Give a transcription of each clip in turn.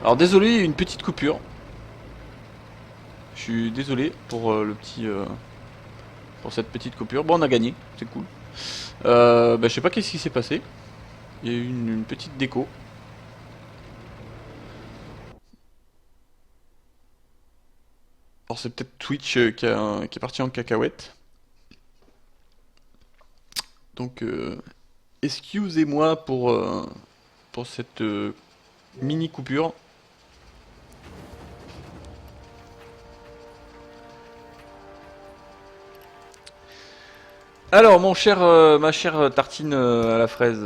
Alors désolé, une petite coupure. Je suis désolé pour pour cette petite coupure. Bon, on a gagné, c'est cool. Bah, je sais pas qu'est-ce qui s'est passé. Il y a eu une petite déco. Alors c'est peut-être Twitch qui est parti en cacahuète. Donc excusez-moi pour cette mini coupure. Alors mon cher, ma chère tartine à la fraise.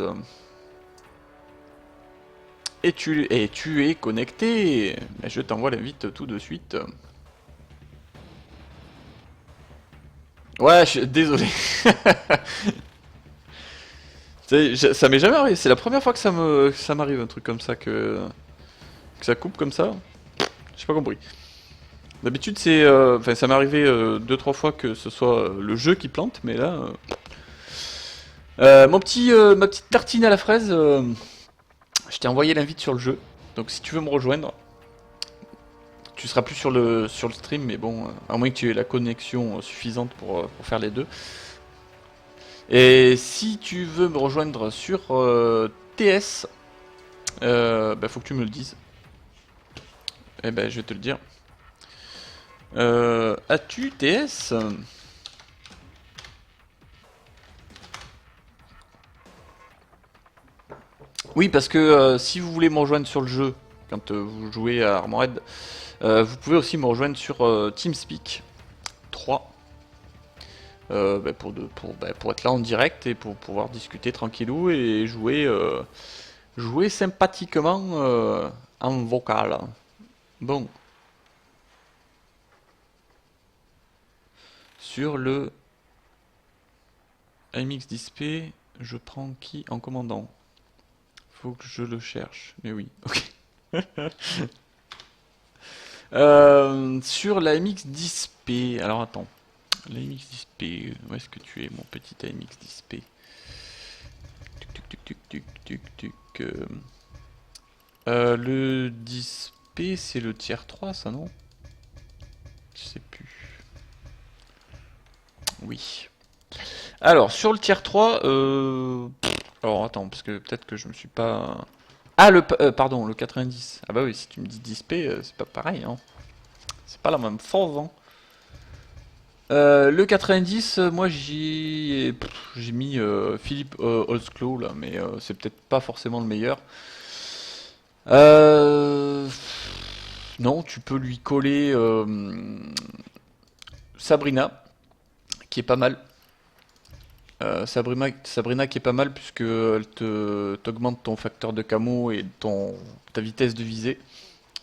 Et tu es connecté. Je t'envoie l'invite tout de suite. Ouais, désolé. Ça m'est jamais arrivé. C'est la première fois que ça m'arrive un truc comme ça que ça coupe comme ça. J'ai pas compris. D'habitude c'est, enfin ça m'est arrivé deux trois fois que ce soit le jeu qui plante, mais là, ma petite tartine à la fraise, je t'ai envoyé l'invite sur le jeu. Donc si tu veux me rejoindre, tu seras plus sur le stream, mais bon, à moins que tu aies la connexion suffisante pour faire les deux. Et si tu veux me rejoindre sur TS, bah faut que tu me le dises. Eh ben je vais te le dire. As-tu TS? Oui, parce que si vous voulez me rejoindre sur le jeu, quand vous jouez à Armored, vous pouvez aussi me rejoindre sur TeamSpeak 3. Pour être là en direct et pour pouvoir discuter tranquillou et jouer sympathiquement en vocal. Bon, sur le AMX Display, je prends qui en commandant? Faut que je le cherche, mais oui, ok. Sur la AMX Display, alors attends, l'AMX Display, où est-ce que tu es mon petit AMX Display? Tuc, tuc, tuc, tuc, tuc, tuc, tuc, le Display c'est le tier 3 ça non? Je sais plus. Oui. Alors sur le tier 3, alors attends, parce que peut-être que je me suis pas... Ah pardon, le 90. Ah bah oui, si tu me dis Display, c'est pas pareil, hein. C'est pas la même force, hein. Le 90, moi j'ai mis Philippe Holzclaw là, mais c'est peut-être pas forcément le meilleur. Euh, non, tu peux lui coller Sabrina, qui est pas mal. Sabrina qui est pas mal puisque elle t'augmente ton facteur de camo et ta vitesse de visée,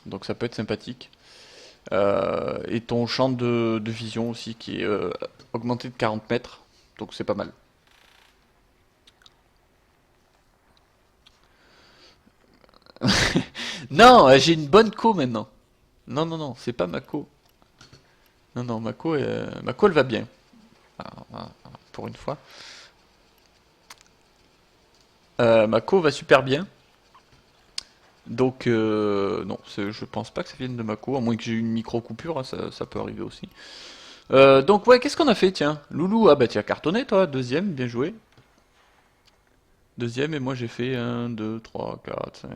donc ça peut être sympathique. Et ton champ de vision aussi qui est augmenté de 40 mètres, donc c'est pas mal. Non, j'ai une bonne co maintenant. Non, non, non, c'est pas ma co. Non, non, ma co elle va bien. Ah, ah, ah, pour une fois. Ma co va super bien. Donc, non, je pense pas que ça vienne de ma co, à moins que j'ai eu une micro-coupure, hein, ça peut arriver aussi. Donc, ouais, qu'est-ce qu'on a fait, tiens? Loulou, ah bah tiens, cartonné, toi, deuxième, bien joué. Deuxième, et moi j'ai fait un 2 3 4 5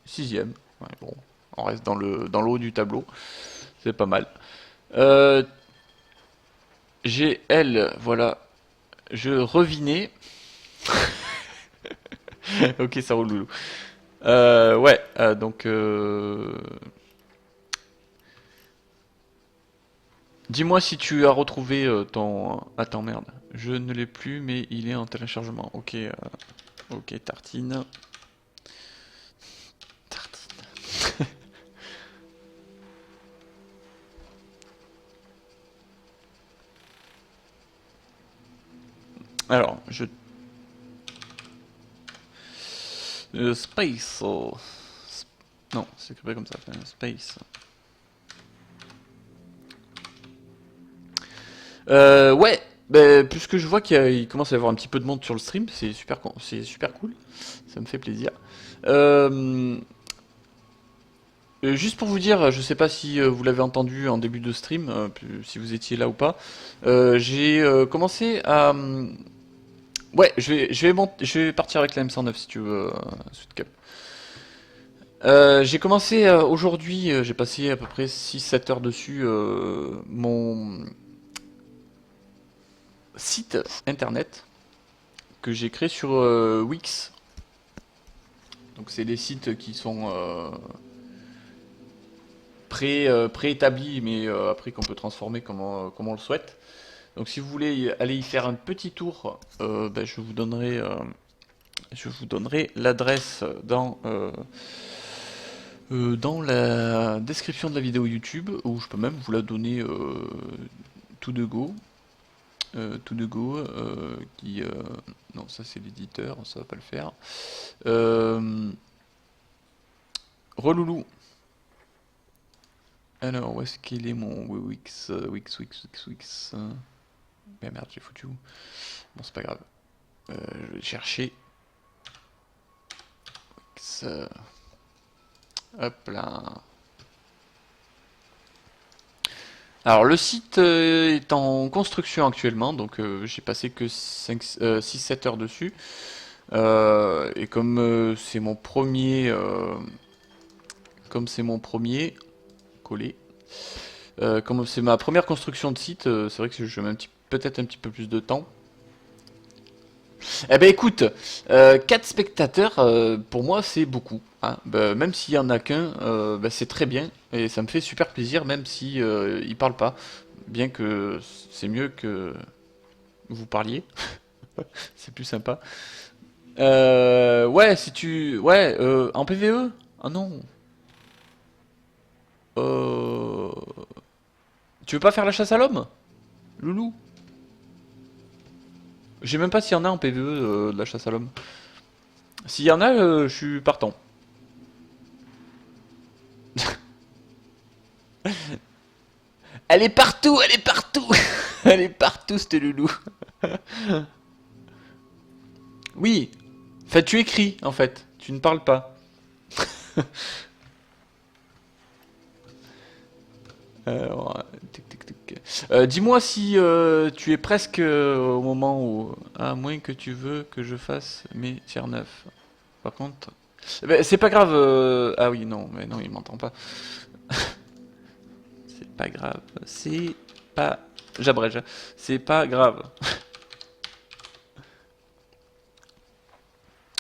sixième. Ouais, bon, on reste dans le haut du tableau, c'est pas mal. Euh, j'ai elle, voilà, je revinais. Ok, ça roule, Loulou. Ouais, donc dis-moi si tu as retrouvé ton... Attends, merde. Je ne l'ai plus, mais il est en téléchargement. Ok, ok, tartine. Tartine. Alors, Space. Non, c'est écrit pas comme ça. Space. Ouais, bah, puisque je vois qu'il commence à y avoir un petit peu de monde sur le stream, c'est super cool. Ça me fait plaisir. Euh, Juste pour vous dire, je sais pas si vous l'avez entendu en début de stream, si vous étiez là ou pas, j'ai commencé à... ouais, je vais partir avec la M109 si tu veux, Sweetcap. J'ai commencé aujourd'hui, j'ai passé à peu près 6-7 heures dessus, mon site internet que j'ai créé sur Wix. Donc c'est des sites qui sont préétablis, mais après qu'on peut transformer comme on le souhaite. Donc si vous voulez aller y faire un petit tour, ben, je vous donnerai l'adresse dans la description de la vidéo YouTube, ou je peux même vous la donner tout de go. Qui... non, ça c'est l'éditeur, ça va pas le faire. Reloulou. Alors, où est-ce qu'il est mon Wix Wix. Mais merde, j'ai foutu où? Bon, c'est pas grave. Je vais chercher. Wix. Hop là. Alors, le site est en construction actuellement, donc j'ai passé que 6-7 heures dessus. Et c'est mon premier. Comme c'est mon premier. Collé. Comme c'est ma première construction de site, c'est vrai que je mets peut-être un petit peu plus de temps. Eh ben écoute, 4 spectateurs, pour moi c'est beaucoup, hein. Bah, même s'il y en a qu'un, bah, c'est très bien et ça me fait super plaisir, même si ils parlent pas. Bien que c'est mieux que vous parliez, c'est plus sympa. Ouais, si tu, ouais, en PVE? Ah non. Euh... Tu veux pas faire la chasse à l'homme, Loulou? Je sais même pas s'il y en a en PVE de la chasse à l'homme. S'il y en a, je suis partant. Elle est partout, elle est partout. Elle est partout, cette loulou. Oui. Enfin, tu écris, en fait. Tu ne parles pas. Dis-moi si tu es presque au moment où... À moins que tu veux que je fasse mes tiers neufs. Par contre... c'est pas grave. Ah oui, non, mais non, il m'entend pas. C'est pas grave. C'est pas... J'abrège. C'est pas grave.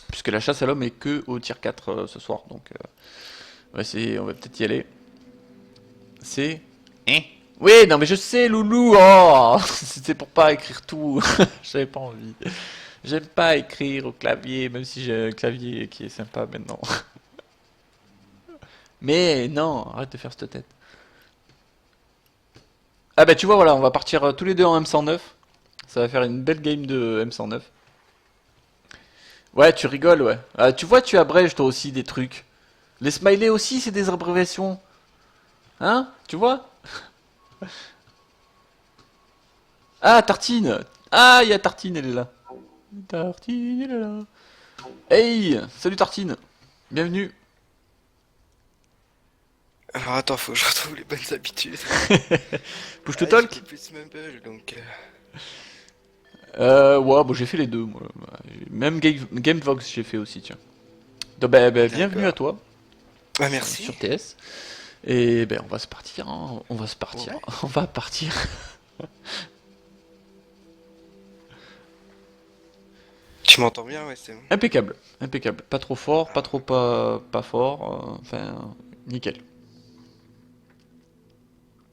Puisque la chasse à l'homme est que au tier 4 ce soir. Donc on va peut-être y aller. C'est... Hein? Oui, non mais je sais, Loulou. Oh c'était pour pas écrire tout. J'avais pas envie. J'aime pas écrire au clavier, même si j'ai un clavier qui est sympa maintenant. Mais non, arrête de faire cette tête. Ah bah tu vois, voilà, on va partir tous les deux en M109. Ça va faire une belle game de M109. Ouais, tu rigoles, ouais. Ah, tu vois, tu abrèges toi aussi des trucs. Les smileys aussi, c'est des abréviations. Hein? Tu vois? Ah, Tartine! Ah, il y a Tartine, elle est là. Tartine, elle est là. Hey! Salut Tartine! Bienvenue! Alors attends, faut que je retrouve les bonnes habitudes. Push to Ah, j'étais talk? plus Mumble, donc... Ouais, bon, j'ai fait les deux, moi. Même Gamevox, j'ai fait aussi, tiens. Donc, bienvenue à D'accord. toi Ah, merci. sur TS. Et ben, on va se partir, hein. On va se partir. Ouais. On va partir. Tu m'entends bien, ouais, c'est bon. Impeccable, impeccable. Pas trop fort, pas Ah, trop pas fort. Enfin, nickel.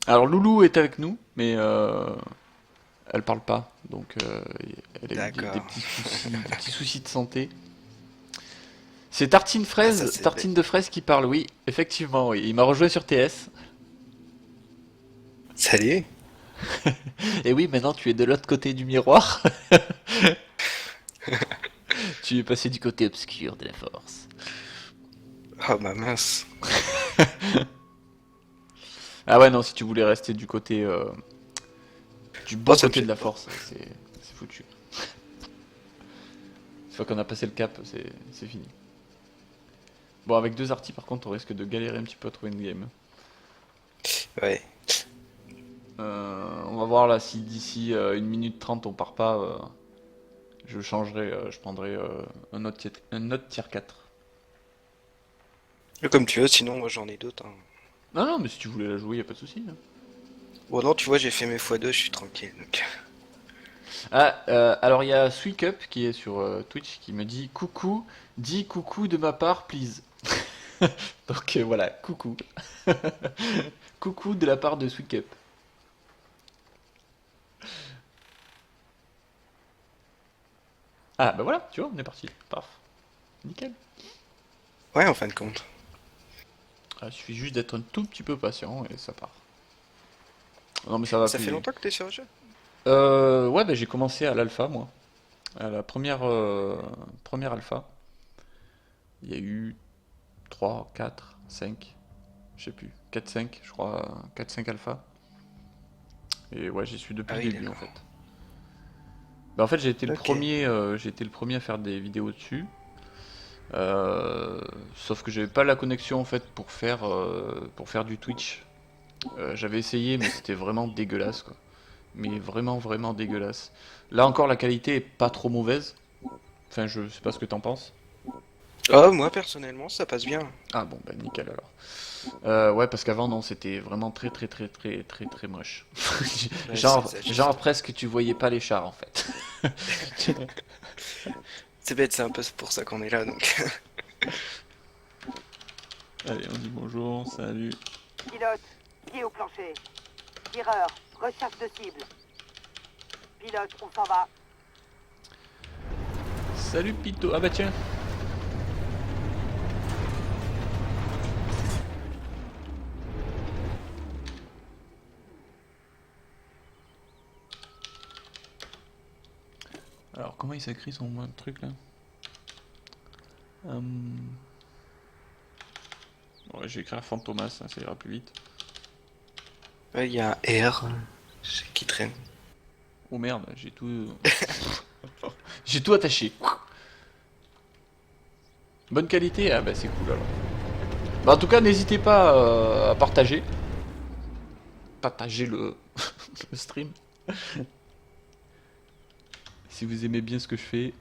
Alors, Loulou est avec nous, mais elle parle pas. Donc, elle a eu des d'accord. petits soucis de santé. C'est Tartine Ah, ça, Fraise, c'est bête. Tartine de Fraise qui parle, oui. Effectivement, oui. Il m'a rejoint sur TS. Salut. Et oui, maintenant tu es de l'autre côté du miroir. Tu es passé du côté obscur de la force. Oh, ma mince. Ah ouais, non, si tu voulais rester du Oh, bon ça me côté de gêne la pas. force, c'est foutu. Une fois qu'on a passé le cap, c'est fini. Bon, avec deux artis, par contre, on risque de galérer un petit peu à trouver une game. Ouais. On va voir là si d'ici 1 minute 30 on part pas. Je changerai, je prendrai un autre tier 4. Comme tu veux, sinon moi j'en ai d'autres, hein. Non, non, mais si tu voulais la jouer, y a pas de souci, hein. Bon non, tu vois, j'ai fait mes x2, je suis tranquille. Donc. Ah, alors il y a Sweekup qui est sur Twitch qui me dit coucou, dis coucou de ma part, please. Donc voilà, coucou. Coucou de la part de Sweekup. Ah, bah voilà, tu vois, on est parti. Paf. Nickel. Ouais, en fin de compte. Ah, il suffit juste d'être un tout petit peu patient et ça part. Non, mais ça va Ça fait plus. longtemps que t'es sur le jeu? Ouais, bah, j'ai commencé à l'alpha, moi. À la première alpha. Il y a eu 3, 4, 5, je sais plus. 4, 5, je crois. 4, 5 alpha. Et ouais, j'y suis depuis Ah le oui, début, en d'accord. fait. Bah, en fait, Ok. j'ai été le premier à faire des vidéos dessus. Sauf que j'avais pas la connexion, en fait, pour faire du Twitch. J'avais essayé, mais c'était vraiment dégueulasse, quoi. Mais vraiment, vraiment dégueulasse. Là encore, la qualité est pas trop mauvaise. Enfin, je sais pas ce que t'en penses. Oh, moi personnellement, ça passe bien. Ah bon, bah nickel alors. Ouais, parce qu'avant, non, c'était vraiment très, très, très, très, très, très moche. Ouais, ça Genre, exagère. genre presque tu voyais pas les chars en fait. C'est bête, c'est un peu pour ça qu'on est là, donc. Allez, on dit bonjour, salut. Pilote, pied au plancher. Tireur, recherche de cible. Pilote, on s'en va. Salut Pito. Ah bah tiens. Alors, comment il s'écrit son truc là? Ouais, je vais écrire Fantomas, hein, ça ira plus vite. Ouais, il y a un R qui traîne. Oh merde, j'ai tout. J'ai tout attaché. Bonne qualité? Ah bah c'est cool alors. Bah, en tout cas, n'hésitez pas à partager. Partager le stream. Si vous aimez bien ce que je fais,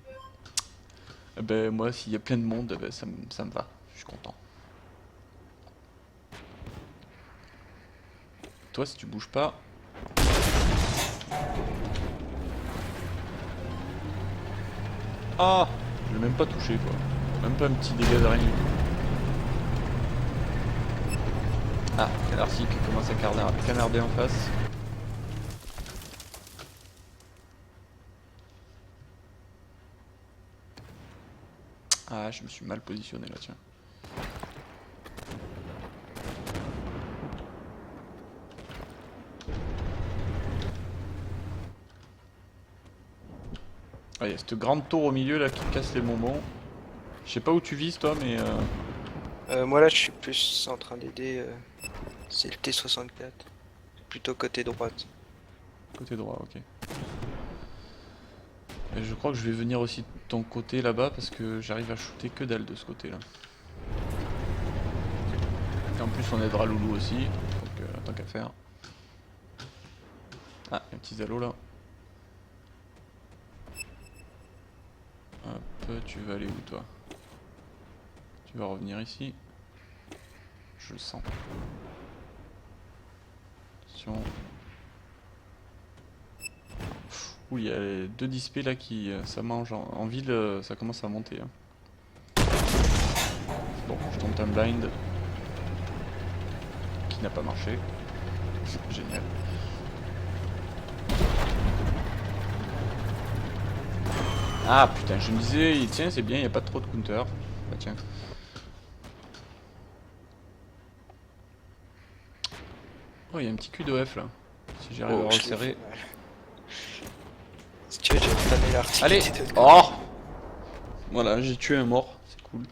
eh ben moi, s'il y a plein de monde, eh ben, ça me va. Je suis content. Toi, si tu bouges pas. Ah! Je l'ai même pas touché, quoi. Même pas un petit dégât d'araignée. Ah, Canarsie qui commence à canarder en face. Ah, je me suis mal positionné là, tiens. Ah, il y a cette grande tour au milieu là qui casse les bonbons. Je sais pas où tu vises toi, mais Moi là, je suis plus en train d'aider. C'est le T64. Plutôt côté droite. côté droit, ok. Et je crois que je vais venir aussi de ton côté là-bas parce que j'arrive à shooter que dalle de ce côté-là. Et en plus, on aidera Loulou aussi, donc tant qu'à faire. Ah, un petit zalo là. Hop, tu vas aller où toi? Tu vas revenir ici. Je le sens. Attention. Ouh, il y a les deux dispés là qui ça mange en ville, ça commence à monter, hein. Bon, je tente un blind qui n'a pas marché. Génial. Ah putain, je me disais, tiens, c'est bien, il n'y a pas trop de counter. Bah tiens. Oh, il y a un petit cul d'OF là. Si j'arrive à Oh, je l'ai resserrer. fait mal. Si tu veux, j'ai entamé l'article. Allez! Oh! Voilà, j'ai tué un mort, c'est cool.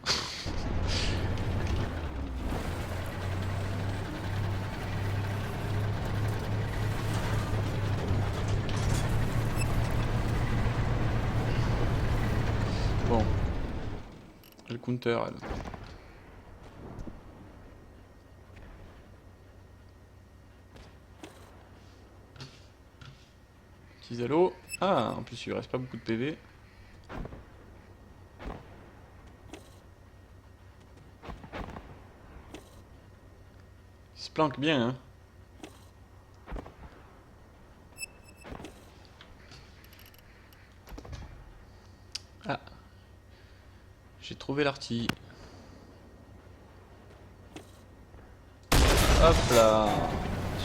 Bon. Le counter, elle. Petits allos. Ah, en plus il lui reste pas beaucoup de PV. Il se planque bien, hein. Ah. J'ai trouvé l'artille. Hop là.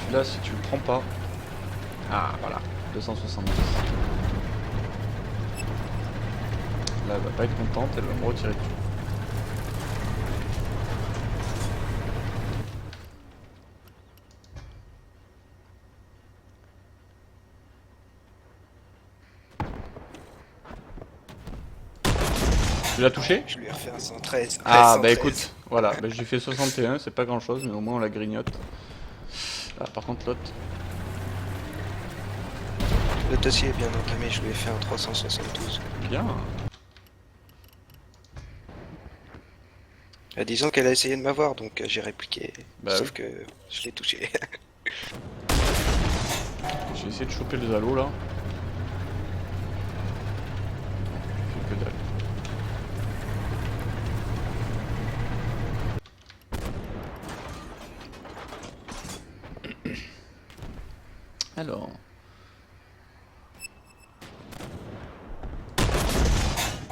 Celui-là, si tu le prends pas. Ah, voilà. 270. Là, elle va pas être contente, elle va me retirer dessus. Tu l'as touché? Je lui ai refait un 113. Ah, Ouais, bah 113. écoute, voilà, bah, j'ai fait 61, c'est pas grand chose, mais au moins on la grignote. Ah, par contre, l'autre. Le dossier est bien entamé, je lui ai fait un 372. Bien. Disons qu'elle a essayé de m'avoir, donc j'ai répliqué. Bah Sauf oui. que je l'ai touché. J'ai essayé de choper le Zalo là. Fait que dalle. Alors.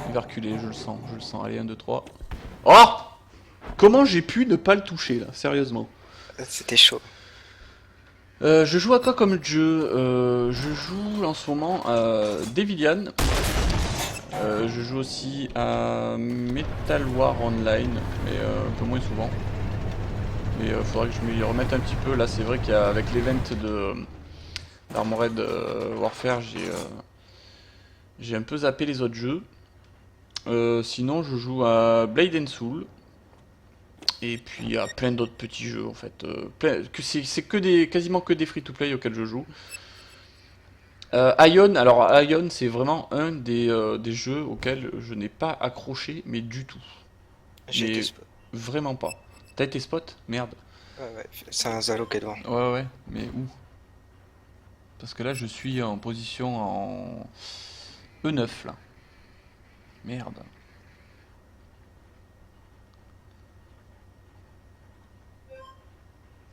Il va reculer, je le sens, je le sens. Allez, 1, 2, 3. Oh! Comment j'ai pu ne pas le toucher là, sérieusement? C'était chaud. Je joue à quoi comme jeu? Je joue en ce moment à Devilian. Je joue aussi à Metal War Online, mais un peu moins souvent. Mais faudrait que je m'y remette un petit peu. Là, c'est vrai qu'avec l'event de d'Armored Warfare, j'ai un peu zappé les autres jeux. Sinon, je joue à Blade and Soul. Et puis à plein d'autres petits jeux en fait. C'est quasiment que des free-to-play auxquels je joue. Ion, c'est vraiment un des jeux auxquels je n'ai pas accroché, mais du tout. J'ai Mais été spot. vraiment pas. T'as été spot? Merde. Ouais, c'est un Zalo qui est devant. Ouais, mais où? Parce que là, je suis en position en E9 là. Merde.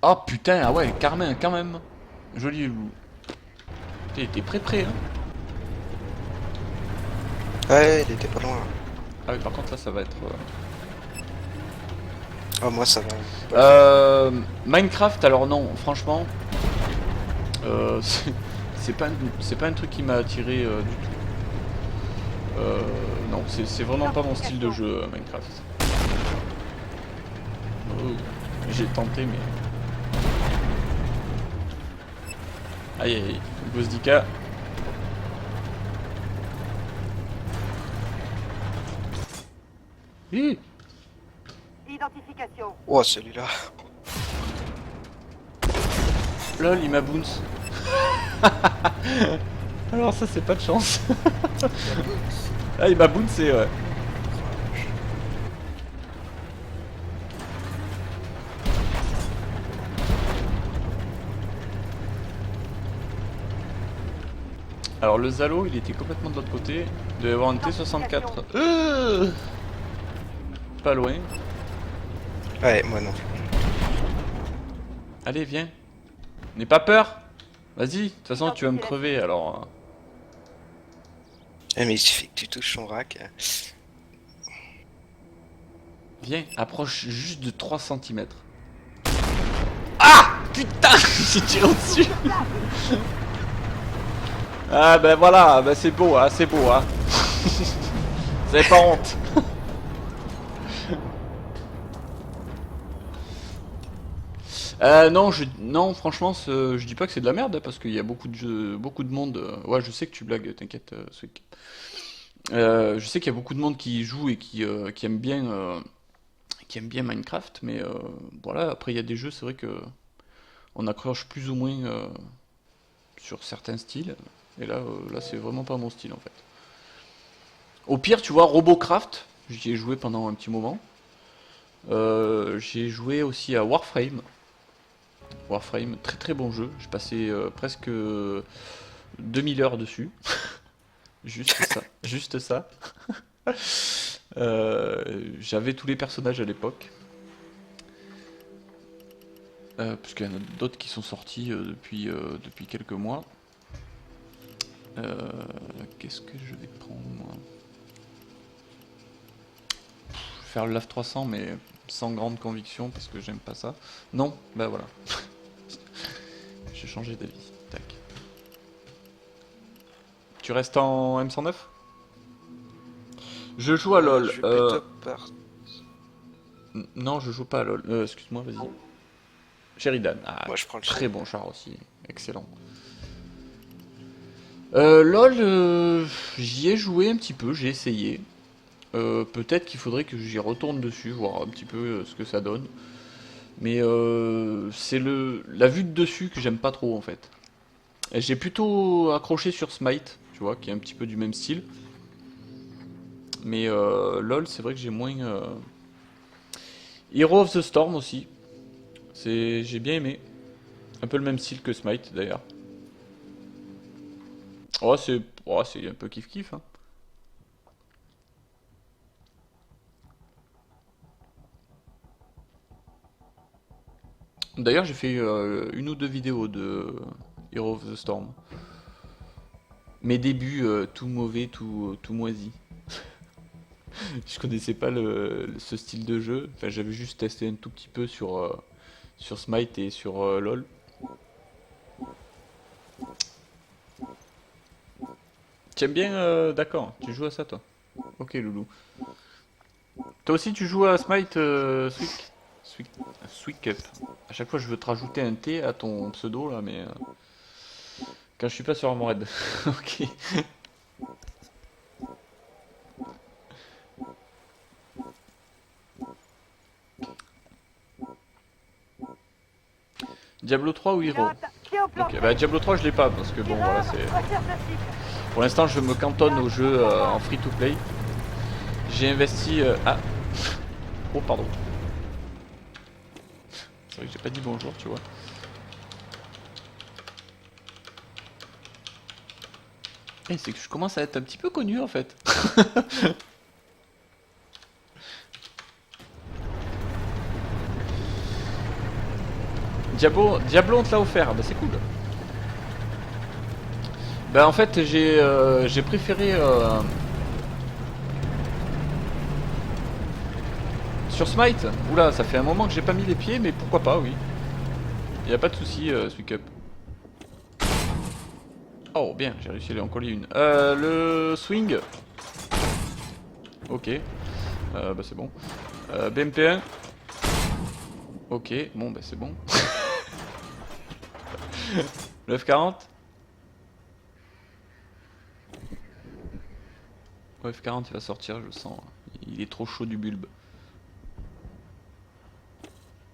Oh putain, ah ouais, Carmin, quand même. Joli loup. T'es prêt, hein? Ouais, il était pas loin. Ah oui, par contre, là, ça va être. Oh, moi ça va. Minecraft, alors non, franchement, c'est c'est pas un truc qui m'a attiré du tout. Non, c'est vraiment pas mon style de jeu, Minecraft. Oh, j'ai tenté, mais. Aïe aïe aïe, Ghozdika. Hi. Identification. Oh, celui-là. Lol, il m'a bounce. Alors ça, c'est pas de chance. Ah, il m'a bouncé, ouais. Alors le Zalo, il était complètement de l'autre côté. Il devait y avoir un T64. Pas loin. Ouais, moi non. Allez, viens. N'aie pas peur. Vas-y, de toute façon tu vas me crever alors. Eh, mais il suffit que tu touches son rack. Viens, approche juste de 3 cm. Ah putain, j'ai tiré au-dessus. Ah ben voilà, ben c'est beau, hein, c'est beau, hein. Vous avez pas honte. Non, franchement, je dis pas que c'est de la merde, hein, parce qu'il y a beaucoup de jeux, beaucoup de monde. Ouais, je sais que tu blagues, t'inquiète, Swick. Je sais qu'il y a beaucoup de monde qui y joue et qui aime bien Minecraft, mais voilà, après il y a des jeux, c'est vrai que on accroche plus ou moins sur certains styles, et là c'est vraiment pas mon style en fait. Au pire, tu vois, Robocraft, j'y ai joué pendant un petit moment. J'ai joué aussi à Warframe. Warframe, très très bon jeu. J'ai passé presque 2000 heures dessus. Juste ça. Juste ça. J'avais tous les personnages à l'époque. Parce qu'il y en a d'autres qui sont sortis depuis quelques mois. Qu'est-ce que je vais prendre moi? Je vais faire le LAV 300 mais sans grande conviction parce que j'aime pas ça. Non, bah voilà. J'ai changé d'avis. Tac. Tu restes en M109? Je joue à LoL. Je vais plutôt par... Non, je joue pas à LoL. Excuse-moi, vas-y. Sheridan. Ah, Moi je prends le très chien. bon char aussi. Excellent. LoL, j'y ai joué un petit peu, j'ai essayé. Peut-être qu'il faudrait que j'y retourne dessus, voir un petit peu ce que ça donne. Mais c'est la vue de dessus que j'aime pas trop en fait. Et j'ai plutôt accroché sur Smite, tu vois, qui est un petit peu du même style. Mais LoL, c'est vrai que j'ai moins. Hero of the Storm aussi. J'ai bien aimé. Un peu le même style que Smite d'ailleurs. C'est un peu kiff-kiff. Hein. D'ailleurs, j'ai fait une ou deux vidéos de Hero of the Storm. Mes débuts, tout mauvais, tout moisi. Je connaissais pas ce style de jeu. Enfin, j'avais juste testé un tout petit peu sur Smite et sur LoL. Tu aimes bien, d'accord, tu joues à ça toi. Ok, loulou. Toi aussi, tu joues à Smite, Sweet Cup. À chaque fois, je veux te rajouter un T à ton pseudo là, mais quand je suis pas sur Armored. Ok. Diablo 3 ou Hero? Pilote, pied au Ok, plancher. bah Diablo 3 je l'ai pas parce que bon voilà Tireur, c'est. recherche de cible. Pour l'instant je me cantonne au jeu en free to play. J'ai investi. Ah oh pardon. C'est vrai que j'ai pas dit bonjour tu vois. Eh c'est que je commence à être un petit peu connu en fait. Diablo on te l'a offert, bah c'est cool. Bah en fait j'ai préféré sur Smite. Oula ça fait un moment que j'ai pas mis les pieds mais pourquoi pas oui. Y a pas de souci Sweet Cup. Oh bien j'ai réussi à lui en coller une. Le swing. Ok. Bah c'est bon. BMP1. Ok, bon bah c'est bon. Le F40. Le F40 il va sortir, je le sens. Il est trop chaud du bulbe.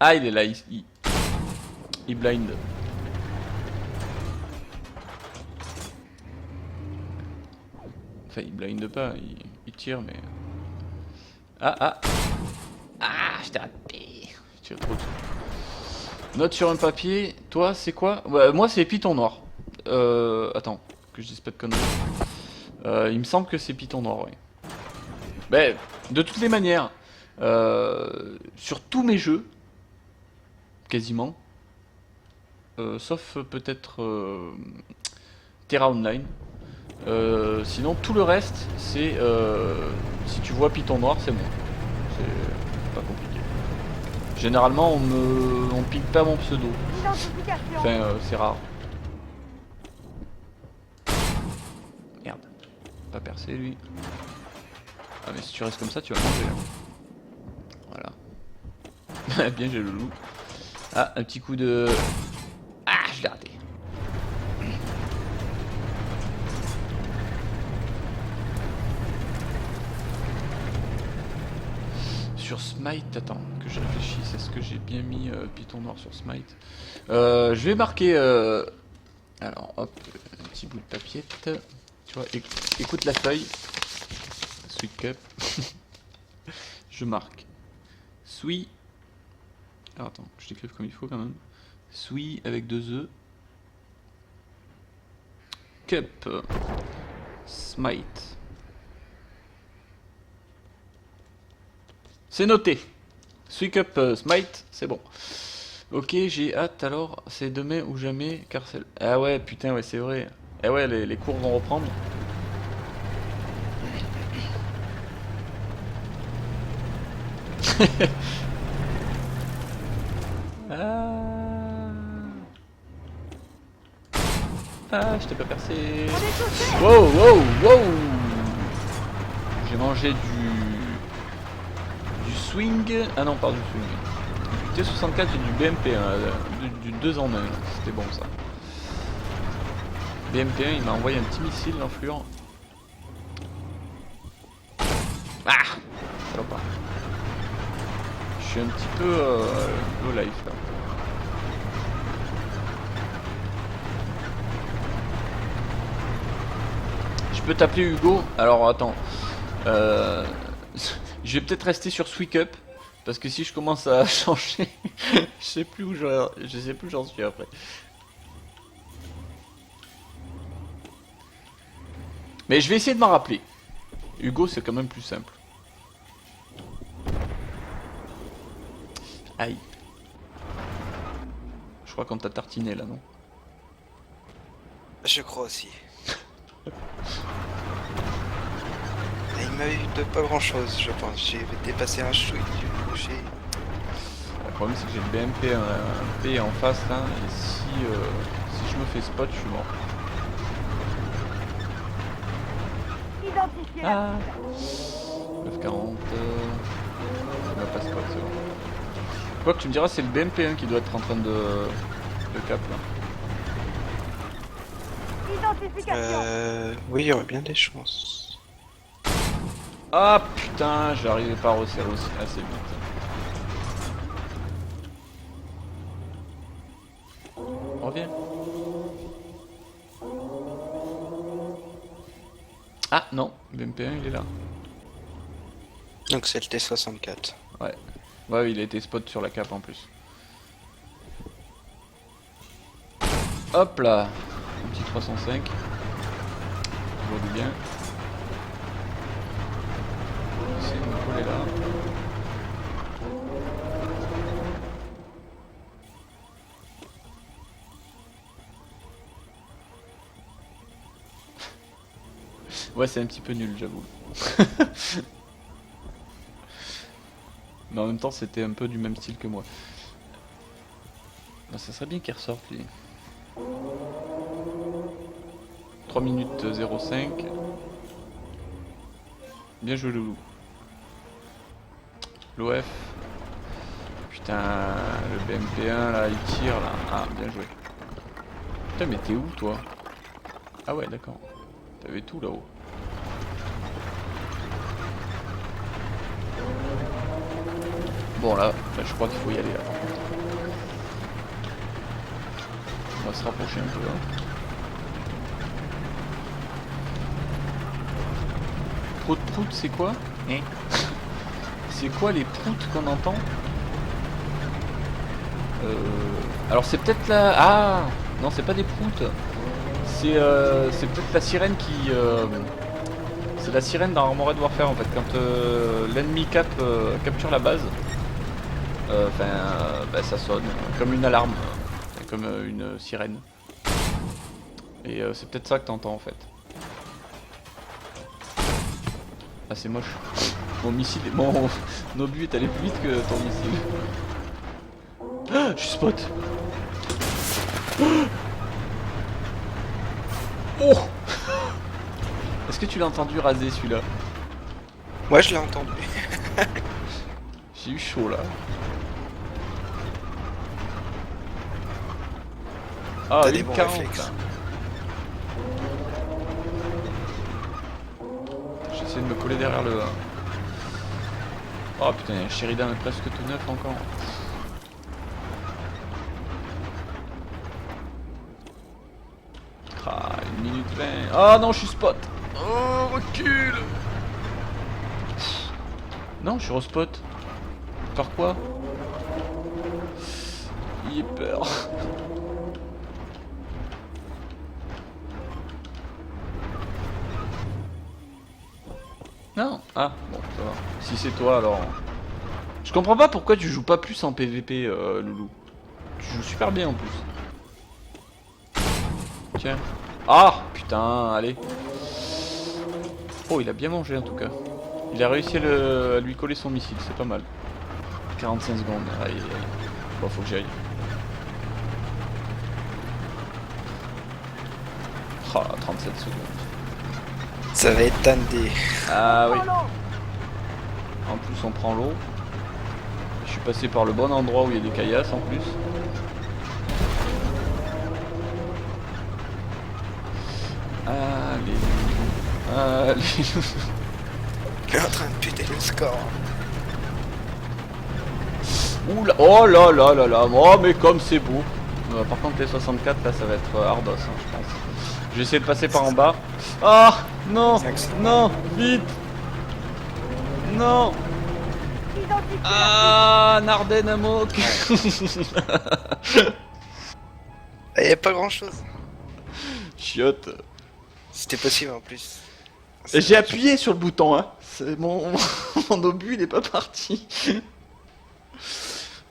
Ah il est là, il blind. Enfin il blind pas, il tire mais... Ah. Ah je t'ai raté. Je tire trop dessus. Note sur un papier, toi c'est quoi? Ouais, moi c'est Python noir. Attends, que je dise pas de conneries. Il me semble que c'est Python noir, ouais. Ben, de toutes les manières, sur tous mes jeux, quasiment, sauf peut-être Terra Online, sinon tout le reste, c'est si tu vois Python noir, c'est bon. C'est pas compliqué. Généralement, on pique pas mon pseudo. Identification. Enfin, c'est rare. Merde. Pas percé lui. Ah mais si tu restes comme ça tu vas manger. Hein. Voilà. Bien j'ai le loup. Ah un petit coup de... Ah je l'ai raté. Sur Smite, attends, que je réfléchisse, est-ce que j'ai bien mis Python noir sur Smite? Je vais marquer... Alors hop, un petit bout de papiette. Tu vois, écoute la feuille. Sweet Cup. Je marque. Sweet. Alors attends, que je l'écrive comme il faut quand même. Sweet avec deux E. Up. Smite. C'est noté. Sweep Up Smite, c'est bon. Ok, j'ai hâte alors, c'est demain ou jamais, car c'est... Ah ouais, putain, ouais, c'est vrai. Eh ouais, les cours vont reprendre. Ah, je t'ai pas percé. Wow, wow, wow. J'ai mangé du swing. Ah non, pas du swing. Du T64 et du BMP, du 2 en 1. C'était bon ça. BMP1, il m'a envoyé un petit missile, l'enflure. Ah, ça va pas. Je suis un petit peu low life là. Je peux t'appeler Hugo. Alors attends. Je vais peut-être rester sur Sweep Up. Parce que si je commence à changer, je sais plus où j'en suis après. Mais je vais essayer de m'en rappeler. Hugo, c'est quand même plus simple. Aïe. Je crois qu'on t'a tartiné là, non? Je crois aussi. Et il m'a eu de pas grand chose, je pense. J'ai dépassé un chouï, du coup j'ai... Le problème c'est que j'ai le BMP un P en face là, et si je me fais spot, je suis mort. Identifiez Ah 940, ça m'a pas spot, c'est bon. Quoi que tu me diras, c'est le BMP1 qui doit être en train de cap là. Identification. Oui, il y aurait bien des chances. Ah putain, j'arrivais pas à resserrer aussi assez vite. Reviens. Ah non, BMP1 il est là. Donc c'est le T64. Ouais. Ouais, il a été spot sur la cape en plus. Hop là. Un petit 305. Toujours du bien. Essayer de me coller là. Ouais, c'est un petit peu nul, j'avoue. Mais en même temps, c'était un peu du même style que moi. Bah, ça serait bien qu'il ressorte, lui. 3 minutes 05. Bien joué, Loulou. L'OF. Putain, le BMP1, là, il tire, là. Ah, bien joué. Putain, mais t'es où, toi? Ah ouais, d'accord. T'avais tout, là-haut. Bon là, je crois qu'il faut y aller là par contre. On va se rapprocher un peu là. Prout c'est quoi? C'est quoi les proutes qu'on entend? Alors c'est peut-être la... Ah non, c'est pas des proutes. C'est peut-être la sirène qui... C'est la sirène dans Armored Warfare en fait. Quand l'ennemi capture la base, bah, ça sonne comme une alarme, comme une sirène. Et c'est peut-être ça que t'entends en fait. Ah c'est moche. Mon missile, mon obus est allé plus vite que ton missile. Ah, je suis spot. Oh. Est-ce que tu l'as entendu raser celui-là? Moi je l'ai entendu. J'ai eu chaud là. Ah, T'as des une bons 40 réflexes. là. J'essaie de me coller derrière le... Oh putain, Sheridan est presque tout neuf encore. Ah, 1 minute 20. Ah non, je suis spot. Oh, recule. Non, je suis respot. Par quoi? Il est peur. Non. Ah, bon, ça va. Si c'est toi, alors... Je comprends pas pourquoi tu joues pas plus en PVP, Loulou. Tu joues super bien, en plus. Tiens. Ah, putain, allez. Oh, il a bien mangé, en tout cas. Il a réussi à lui coller son missile, c'est pas mal. 45 secondes, aïe, aïe. Bon, faut que j'y aille. Oh, 37 secondes. Ça va être tendé. Ah oui. En plus, on prend l'eau. Je suis passé par le bon endroit où il y a des caillasses en plus. Allez. Allez. Il est en train de péter le score. Oula. Oh là là là là. Oh, mais comme c'est beau. Par contre, les 64, là, ça va être ardos, hein, je pense. Je vais essayer de passer par en bas. Ah non. Non. Vite. Non. Ah, Narden Amok. Il n'y a pas grand chose. Chiotte. C'était possible en plus. Et j'ai appuyé sur le bouton, hein. Mon obus, il est pas parti.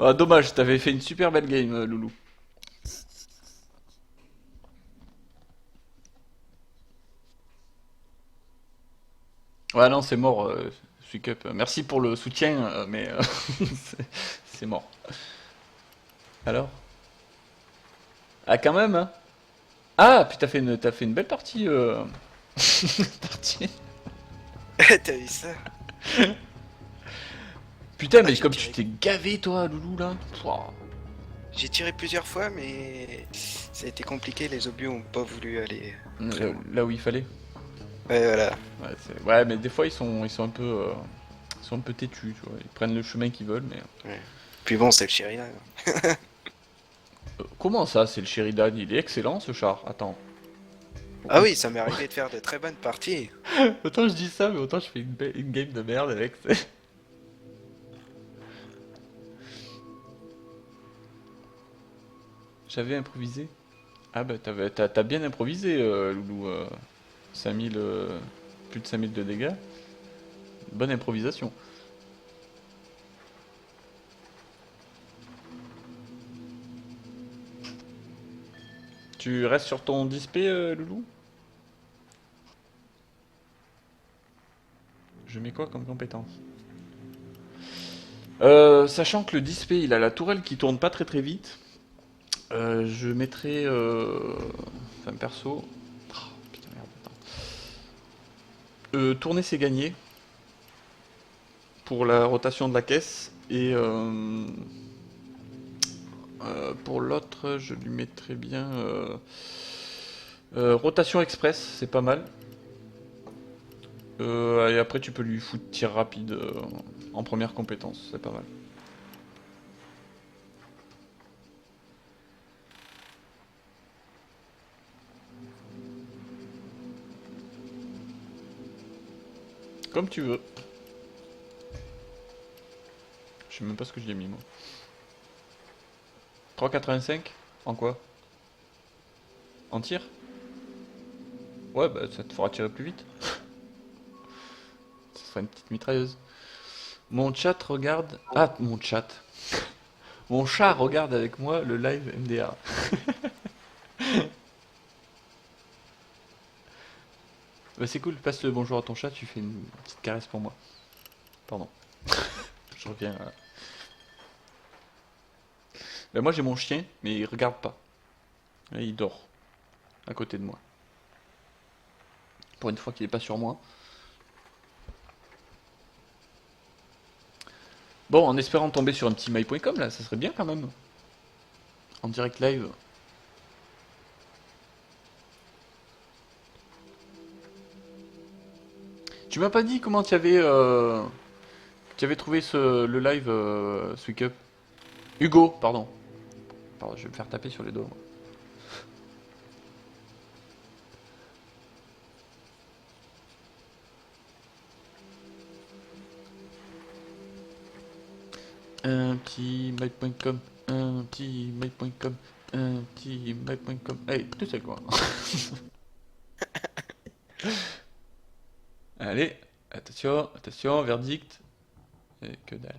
Ah, dommage, t'avais fait une super belle game, Loulou. Ouais, non, c'est mort, Sweet Up. Merci pour le soutien, mais c'est mort. Alors? Ah, quand même, hein? Ah, puis t'as fait une belle partie, partie. T'as vu ça? Putain, mais j'ai comme tiré. tu t'es gavé, toi, Loulou, là. Pouah. J'ai tiré plusieurs fois, mais ça a été compliqué. Les obus ont pas voulu aller. Là où il fallait. Ouais, voilà. Ouais, ouais, mais des fois, ils sont un peu... ils sont un peu têtus, tu vois. Ils prennent le chemin qu'ils veulent, mais... Ouais. Puis bon, c'est le Sheridan. Comment ça, c'est le Sheridan? Il est excellent, ce char. Attends. Ah oui, ça m'est arrivé de faire de très bonnes parties. Autant je dis ça, mais autant je fais une game de merde avec. J'avais improvisé. Ah bah t'as bien improvisé, Loulou. 5000, plus de 5000 de dégâts. Bonne improvisation. Tu restes sur ton 10p, Loulou? Je mets quoi comme compétence? Sachant que le 10p, il a la tourelle qui tourne pas très vite. Je mettrai... Enfin, perso... Oh, putain, merde, attends. Tourner, c'est gagner. Pour la rotation de la caisse. Et... pour l'autre, je lui mettrai bien... rotation express, c'est pas mal. Et après, tu peux lui foutre tir rapide en première compétence, c'est pas mal. Comme tu veux. Je sais même pas ce que j'y ai mis, moi. 3,85 en quoi? En tir? Ouais, bah ça te fera tirer plus vite. Ce sera une petite mitrailleuse. Mon chat regarde... Ah, mon chat. Mon chat regarde avec moi le live MDR. Bah c'est cool, passe le bonjour à ton chat, tu fais une petite caresse pour moi. Pardon. Je reviens à... Bah moi j'ai mon chien, mais il regarde pas. Et il dort. À côté de moi. Pour une fois qu'il est pas sur moi. Bon, en espérant tomber sur un petit my.com là, ça serait bien quand même. En direct live. Tu m'as pas dit comment tu avais trouvé le live Sweet Up. Hugo, pardon. Pardon, je vais me faire taper sur les doigts. Moi. Un petit my.com, un petit my.com, un petit my.com. Allez, tout seul quoi. Allez. Attention, attention, verdict. Et que dalle.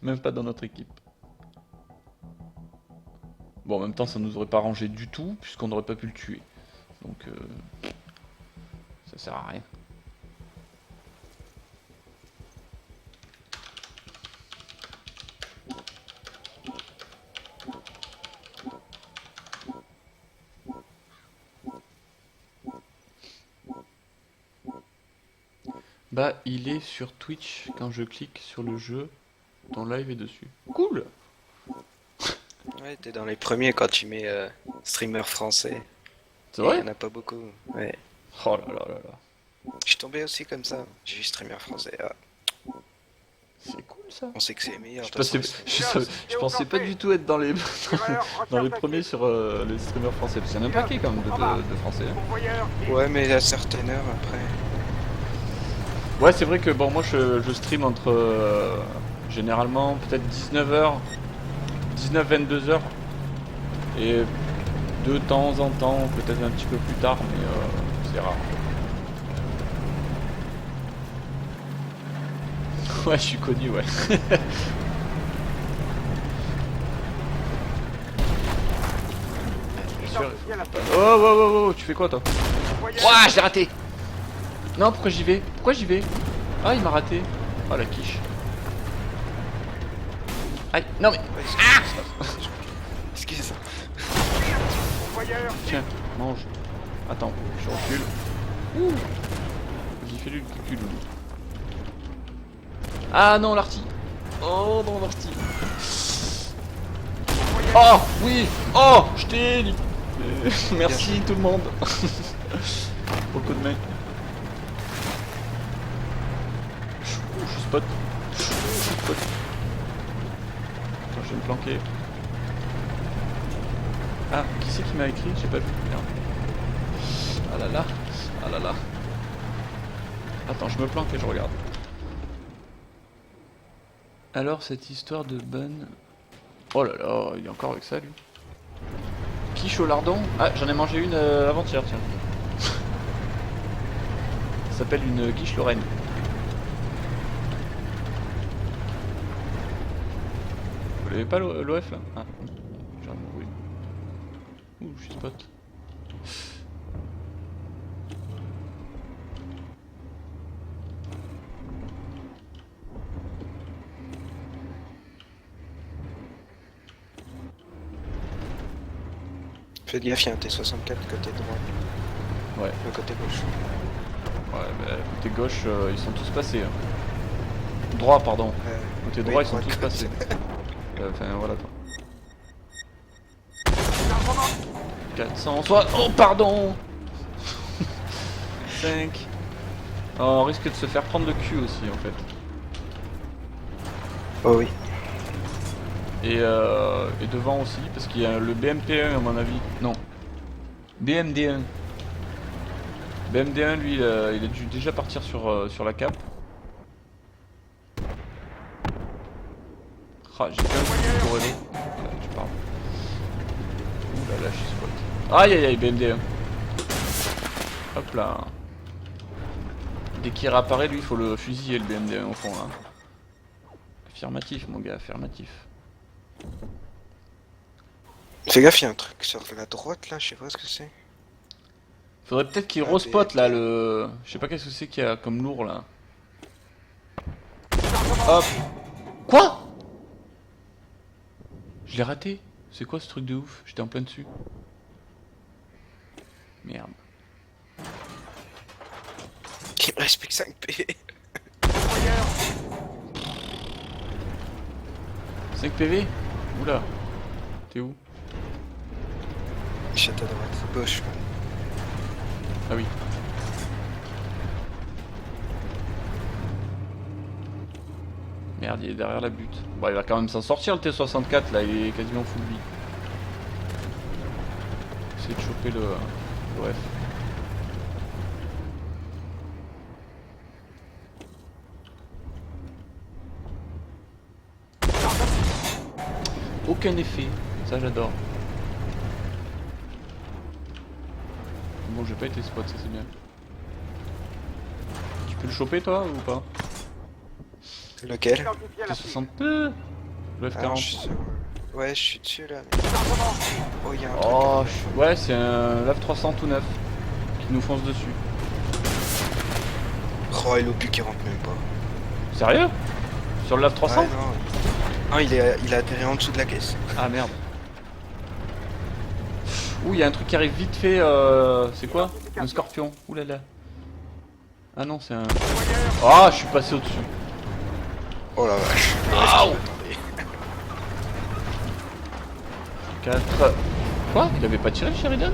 Même pas dans notre équipe. Bon, en même temps, ça nous aurait pas arrangé du tout, puisqu'on n'aurait pas pu le tuer. Donc, ça sert à rien. Bah, il est sur Twitch quand je clique sur le jeu. Ton live est dessus. Cool! Ouais, t'es dans les premiers quand tu mets streamer français. C'est Il y vrai? en a pas beaucoup. Ouais. Oh là là là là. Je suis tombé aussi comme ça. J'ai vu streamer français. Ah, C'est cool ça. on sait que c'est les meilleurs. Je, de toute pensais, façon, je pensais pas du tout être dans les, Tireur, dans les recherche premiers active. sur les streamers français. Parce qu'il y en a un paquet quand même de français. Hein. Convoyeur, Ouais, mais à certaines heures après. Ouais, c'est vrai que bon, moi je stream entre généralement peut-être 19h, 19-22h. Et de temps en temps, peut-être un petit peu plus tard, mais c'est rare. Ouais, je suis connu, ouais. identifié à la Oh, oh, oh, oh, tu fais quoi toi? convoyeur. Ouah, je l'ai raté! Non, pourquoi j'y vais? Pourquoi j'y vais? Ah, il m'a raté. Oh la quiche. Aïe, non mais. Ouais, excuse. Convoyeur, Tiens, mange. Attends, je recule. Ouh. Vas-y, fais-lui le cul, loulou. Ah non, l'arty. Oh non, l'arty. Oh, oui. Oh, je t'ai dit. Merci tout le monde. Beaucoup de main. Je spot. Je spot. Attends, je vais me planquer. Ah, qui c'est qui m'a écrit? J'ai pas vu. Merde. Ah là là. Ah là là. Attends, je me planque et je regarde. Alors, cette histoire de bonne... Oh là là, il est encore avec ça, lui. Quiche au lardon? Ah, j'en ai mangé une avant-hier, tiens. Ça s'appelle une quiche Lorraine. Vous l'avez pas l'OF là? Ah, j'en ai trouvé. Ouh, je suis spot. Fais gaffe, il y a un T64 côté droit. Ouais. Le côté gauche. Ouais, bah côté gauche, ils sont tous passés. Hein. Droit, pardon. Côté droit, oui, ils sont droit, tous côté. passés. Enfin, voilà quoi. 400, soit... Oh, pardon. 5. Oh, on risque de se faire prendre le cul aussi, en fait. Oh oui. Et devant aussi, parce qu'il y a le BMP1 à mon avis. Non. BMD1. BMD1, lui, il a dû déjà partir sur la cape. Ah, j'ai fait un petit tour et tu parles. Ouh là là, je suis spot. Aïe aïe aïe, BMD1. Hop là. Dès qu'il réapparaît, lui, il faut le fusiller, le BMD1 au fond, là. Affirmatif, mon gars, affirmatif. Fais gaffe, il y a un truc sur la droite là, je sais pas ce que c'est. Faudrait peut-être qu'il Ah, respot là le... Je sais pas qu'est-ce que c'est qu'il y a comme lourd là. Hop. Quoi? Je l'ai raté. C'est quoi ce truc de ouf? J'étais en plein dessus. Merde. Il me reste plus que 5 PV. 5 PV? Oula. T'es où? Je suis à ta droite, gauche. Ah oui. Merde, il est derrière la butte. Bon, il va quand même s'en sortir le T64 là, il est quasiment full vie. Essayer de choper le OF. Aucun effet, ça j'adore. Bon, j'ai pas été spot, ça c'est bien. Tu le chopé toi ou pas? Lequel? Identifiez la cible. T62. Le Ah, non, F40. je suis sur- Ouais, je suis dessus là. Mais... Chargement. Oh, il y a un truc. Oh, ouais, c'est un LAV 300 tout neuf qui nous fonce dessus. Oh, et l'obus qui rentre même pas. Sérieux? Sur le LAV 300? Ouais, non, il a atterri en dessous de la caisse. Ah merde. Ouh, il y a un truc qui arrive vite fait. C'est quoi? Un scorpion. Ouh là là. Ah non, c'est un. Ah, je suis passé au-dessus. Oh la vache. Ah, Ouais, oh. 4. Quoi? Il avait pas tiré le Sheridan?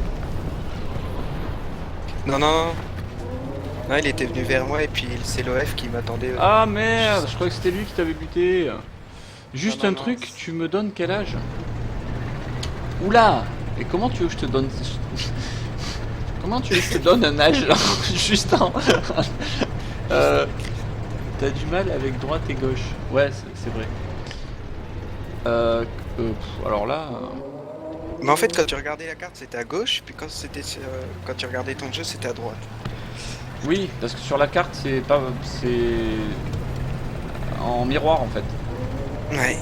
non, non, non. Non, il était venu vers moi et puis c'est l'OF qui m'attendait. Ah merde, je croyais que c'était lui qui t'avait buté. Juste Non, un non, truc, non. tu me donnes quel âge? Oula! Et comment tu veux que je te donne... Comment tu veux que je te donne un âge juste en... T'as du mal avec droite et gauche. Ouais, c'est vrai. Alors là... Mais en fait, quand tu regardais la carte, c'était à gauche, puis quand tu regardais ton jeu, c'était à droite. Oui, parce que sur la carte, c'est pas... C'est... En miroir, en fait. Ouais.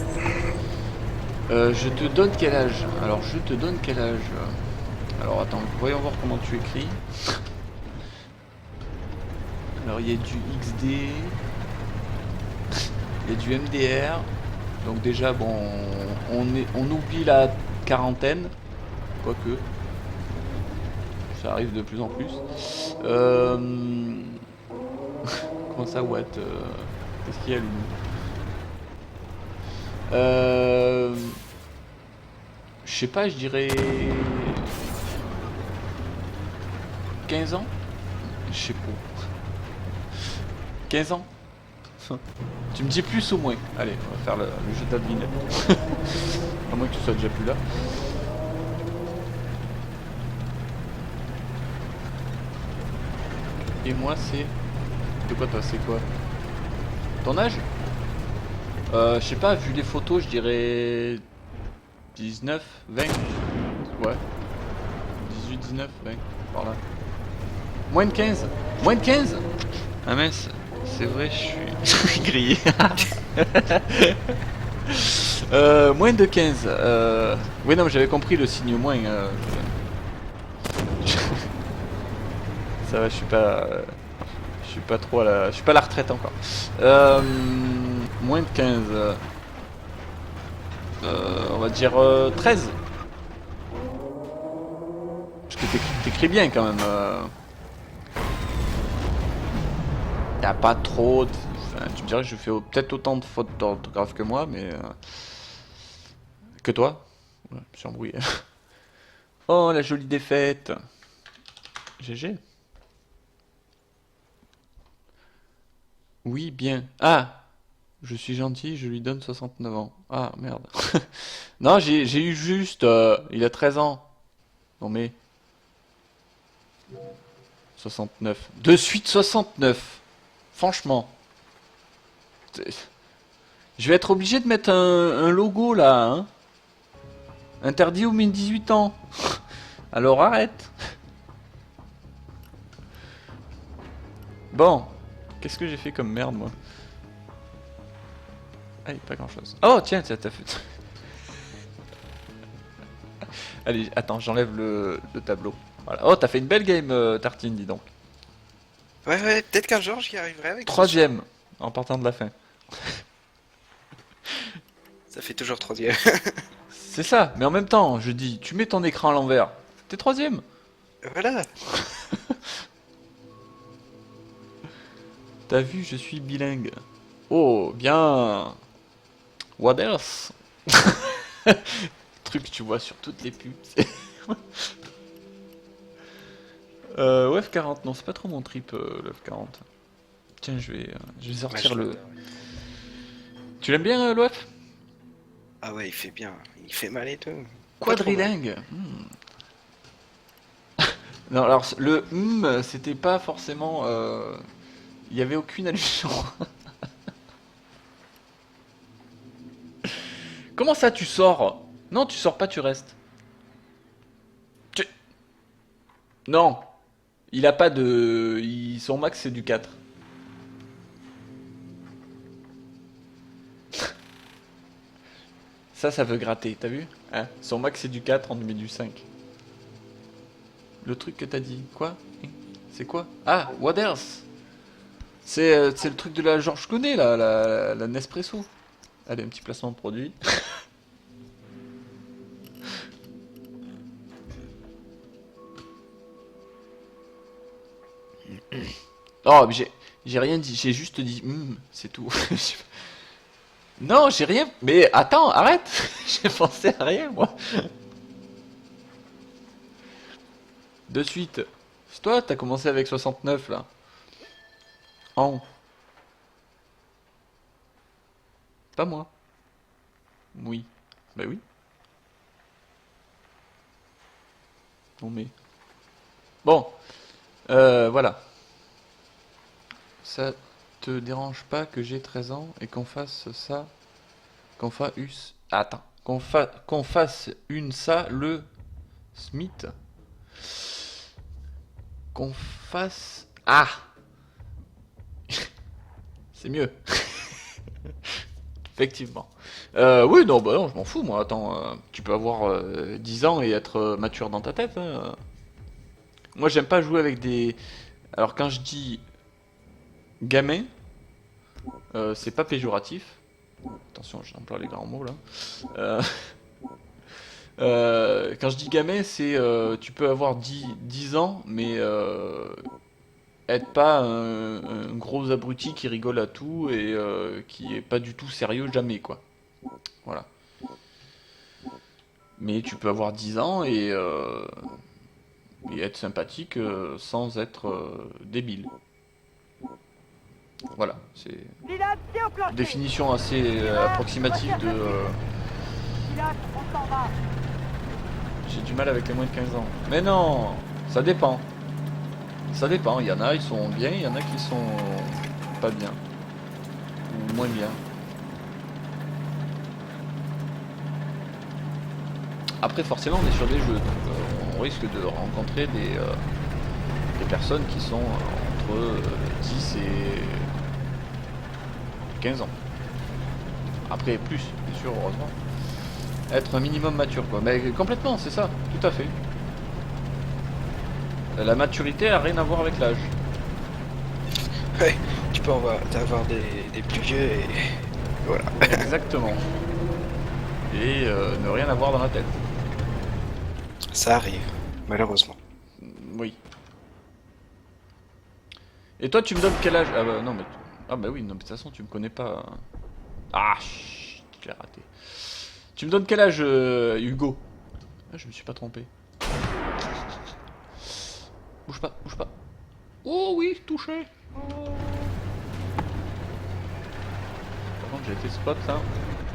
Je te donne quel âge? Alors, je te donne quel âge? Alors, attends, voyons voir comment tu écris. Alors, il y a du XD. Il y a du MDR. Donc déjà, bon, on oublie la quarantaine. Quoique. Ça arrive de plus en plus. Comment ça, what? Qu'est-ce qu'il y a, Loulou? Je sais pas, je dirais 15 ans? Je sais pas. 15 ans? Tu me dis plus ou moins? Allez, on va faire le jeu de la devinette. À moins que tu sois déjà plus là. Et moi c'est... De quoi toi, c'est quoi? Ton âge? Je sais pas, vu les photos, je dirais 19, 20. Ouais. 18, 19, 20. Par là. Moins de 15. Moins de 15. Ah mince, c'est vrai, je suis grillé. Moins de 15. Oui, non, mais j'avais compris le signe moins. Ça va, je suis pas... Je suis pas trop à la... Je suis pas à la retraite encore. Moins de 15. On va dire 13. Parce que t'écris bien quand même. T'as pas trop... Enfin, tu me dirais que je fais peut-être autant de fautes d'orthographe que moi, mais... Que toi. Ouais, je me suis embrouillé. Oh, la jolie défaite. GG. Oui, bien. Ah, je suis gentil, je lui donne 69 ans. Ah, merde. Non, j'ai eu juste... il a 13 ans. Non mais... 69. De suite 69. Franchement. Je vais être obligé de mettre un logo là, hein. Interdit aux moins de 18 ans. Alors arrête. Bon. Qu'est-ce que j'ai fait comme merde, moi? Allez, pas grand-chose. Oh, tiens, t'as fait... Allez, attends, j'enlève le tableau. Voilà. Oh, t'as fait une belle game, Tartine, dis donc. Ouais, ouais, peut-être qu'un jour j'y arriverai avec. Troisième, en partant de la fin. Ça fait toujours troisième. C'est ça, mais en même temps, je dis, tu mets ton écran à l'envers. T'es troisième. Voilà. T'as vu, je suis bilingue. Oh, bien. What else? Truc que tu vois sur toutes les pubs. Ouais, F40, non, c'est pas trop mon trip, le F40. Tiens, je vais sortir Ouais, le... Tu l'aimes bien, l'OF? Ah ouais, il fait bien. Il fait mal et tout. Quadrilingue. Non, alors, le c'était pas forcément... Il y avait aucune allusion. Comment ça, tu sors? Non, tu sors pas, tu restes. Non. Il a pas de... Son max, c'est du 4. Ça veut gratter, t'as vu? Hein? Son max c'est du 4, on lui met du 5. Le truc que t'as dit, quoi? C'est quoi? Ah, what else? C'est le truc de la Georges Clooney, là, la Nespresso. Allez, un petit placement de produit. Oh, mais j'ai rien dit, j'ai juste dit c'est tout. Non, j'ai rien. Mais attends, arrête. J'ai pensé à rien, moi. De suite. C'est toi, t'as commencé avec 69 là. En. Pas moi. Oui. Bah oui. Bon, mais. Bon. Voilà. Ça te dérange pas que j'ai 13 ans et qu'on fasse ça. Qu'on fasse. Attends. Qu'on fasse une ça le. Smith. Qu'on fasse. Ah! C'est mieux. Effectivement. Oui, non, bah non, je m'en fous, moi. Attends, tu peux avoir 10 ans et être mature dans ta tête. Hein. Moi, j'aime pas jouer avec des. Alors, quand je dis gamin, c'est pas péjoratif. Attention, j'emploie les grands mots là. Quand je dis gamin, c'est tu peux avoir 10 ans, mais être pas un gros abruti qui rigole à tout et qui est pas du tout sérieux jamais, quoi. Voilà. Mais tu peux avoir 10 ans et être sympathique sans être débile. Voilà, c'est Pilote, pied au plancher. définition assez approximative de... Pilote, on s'en va. J'ai du mal avec les moins de 15 ans. Mais non, ça dépend. Ça dépend, il y en a, ils sont bien, il y en a qui sont pas bien. Ou moins bien. Après, forcément, on est sur des jeux, donc on risque de rencontrer des personnes qui sont entre 10 et 15 ans. Après, plus, bien sûr, heureusement. Être un minimum mature, quoi. Mais complètement, c'est ça, tout à fait. La maturité a rien à voir avec l'âge. Ouais, tu peux avoir des plus vieux et voilà. Exactement. Et ne rien avoir dans la tête. Ça arrive, malheureusement. Oui. Et toi, tu me donnes quel âge? Ah bah non, mais... Ah bah oui, non, mais de toute façon, tu me connais pas. Ah, chut, je l'ai raté. Tu me donnes quel âge, Hugo? Ah, je me suis pas trompé. Bouge pas, bouge pas. Oh oui, touché. Oh. Par contre, j'ai été spot là.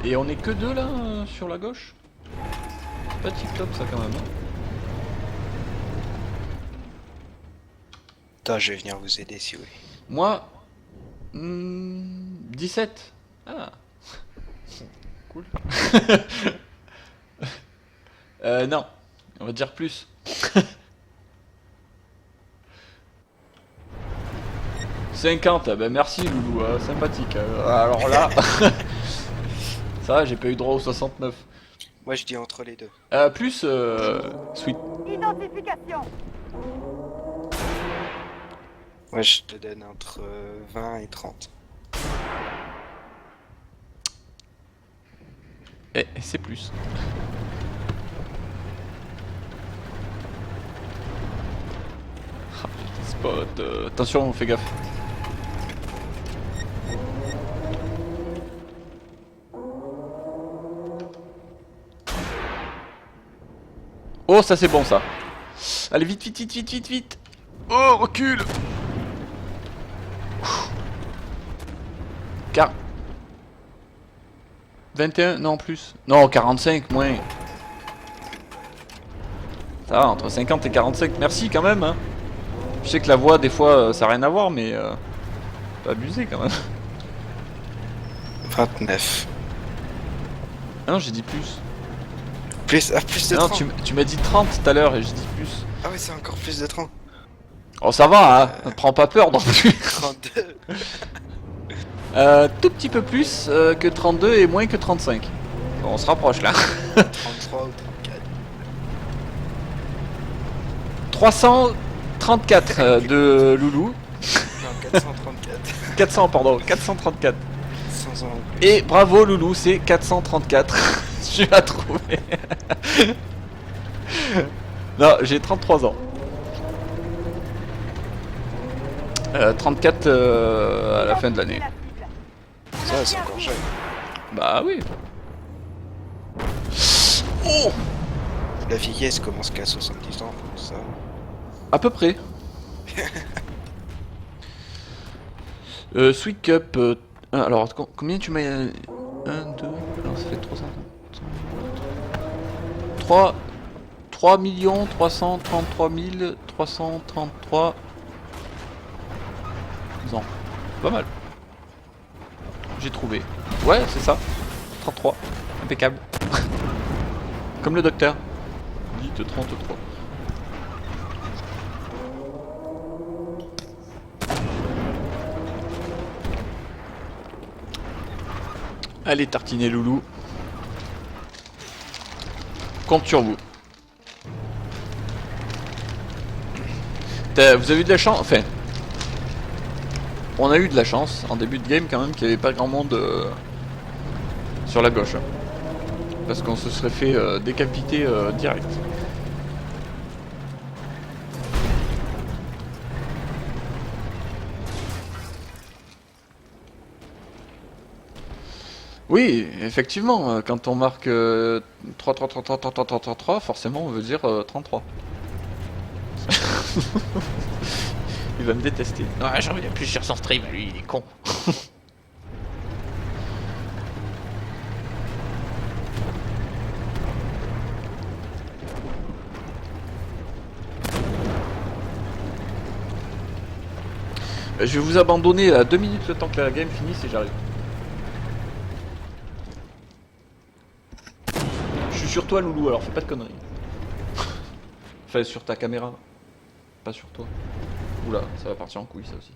Et on est que deux là, sur la gauche. C'est pas tip top ça quand même. Hein. Attends, je vais venir vous aider si vous voulez. Moi, 17. Ah. Cool. Non, on va dire plus. « 50, ben merci Loulou, sympathique. Alors là, ça va, j'ai pas eu droit au 69. Moi je dis entre les deux. Plus, sweet. Identification. Moi je te donne entre 20 et 30. Et c'est plus. Ah, petit spot. Attention, fais gaffe. Oh, ça c'est bon ça. Allez, vite, vite, vite, vite, vite, vite. Oh, recule. Car... 21, non plus. Non, 45, moins. Ça va, entre 50 et 45. Merci quand même. Hein. Je sais que la voix, des fois, ça n'a rien à voir, mais... pas abusé quand même. 29. Ah non, j'ai dit plus. Plus, plus de Non, 30. tu m'as dit 30 tout à l'heure et j'ai dit plus. Ah ouais, c'est encore plus de 30. Oh, ça va, hein. Prends pas peur non plus. 32. Tout petit peu plus que 32 et moins que 35. On se rapproche là. 33 ou 34. 334 de Loulou. Non, 434. 400, pardon, 434. 100 ans en plus. Et bravo Loulou, c'est 434. Je l'ai trouvé. Non, j'ai 33 ans. 34 à la fin de l'année. Ça, c'est encore jeune. Bah oui. Oh, La vieillesse commence qu'à 70 ans, ça. à peu près. Sweet Cup. Alors, combien tu m'as... 1, 2... Alors, ça fait 300... 3 333 333 ans. Pas mal. J'ai trouvé. Ouais, c'est ça. 33. Impeccable. Comme le docteur. Dites 33. Allez, tartiner Loulou. Compte sur vous. Vous avez eu de la chance, enfin, on a eu de la chance en début de game quand même qu'il n'y avait pas grand monde sur la gauche. Parce qu'on se serait fait décapiter direct. Oui, effectivement, quand on marque 3, 3, 3, 3, 3, 3, 3, 3, 3, forcément on veut dire 33. Il va me détester. Ouais, j'en reviens plus sur son stream, lui, il est con. Je vais vous abandonner à 2 minutes le temps que la game finisse et j'arrive. Je suis sur toi, Loulou, alors fais pas de conneries. Enfin, sur ta caméra. Pas sur toi. Oula, ça va partir en couille, ça aussi.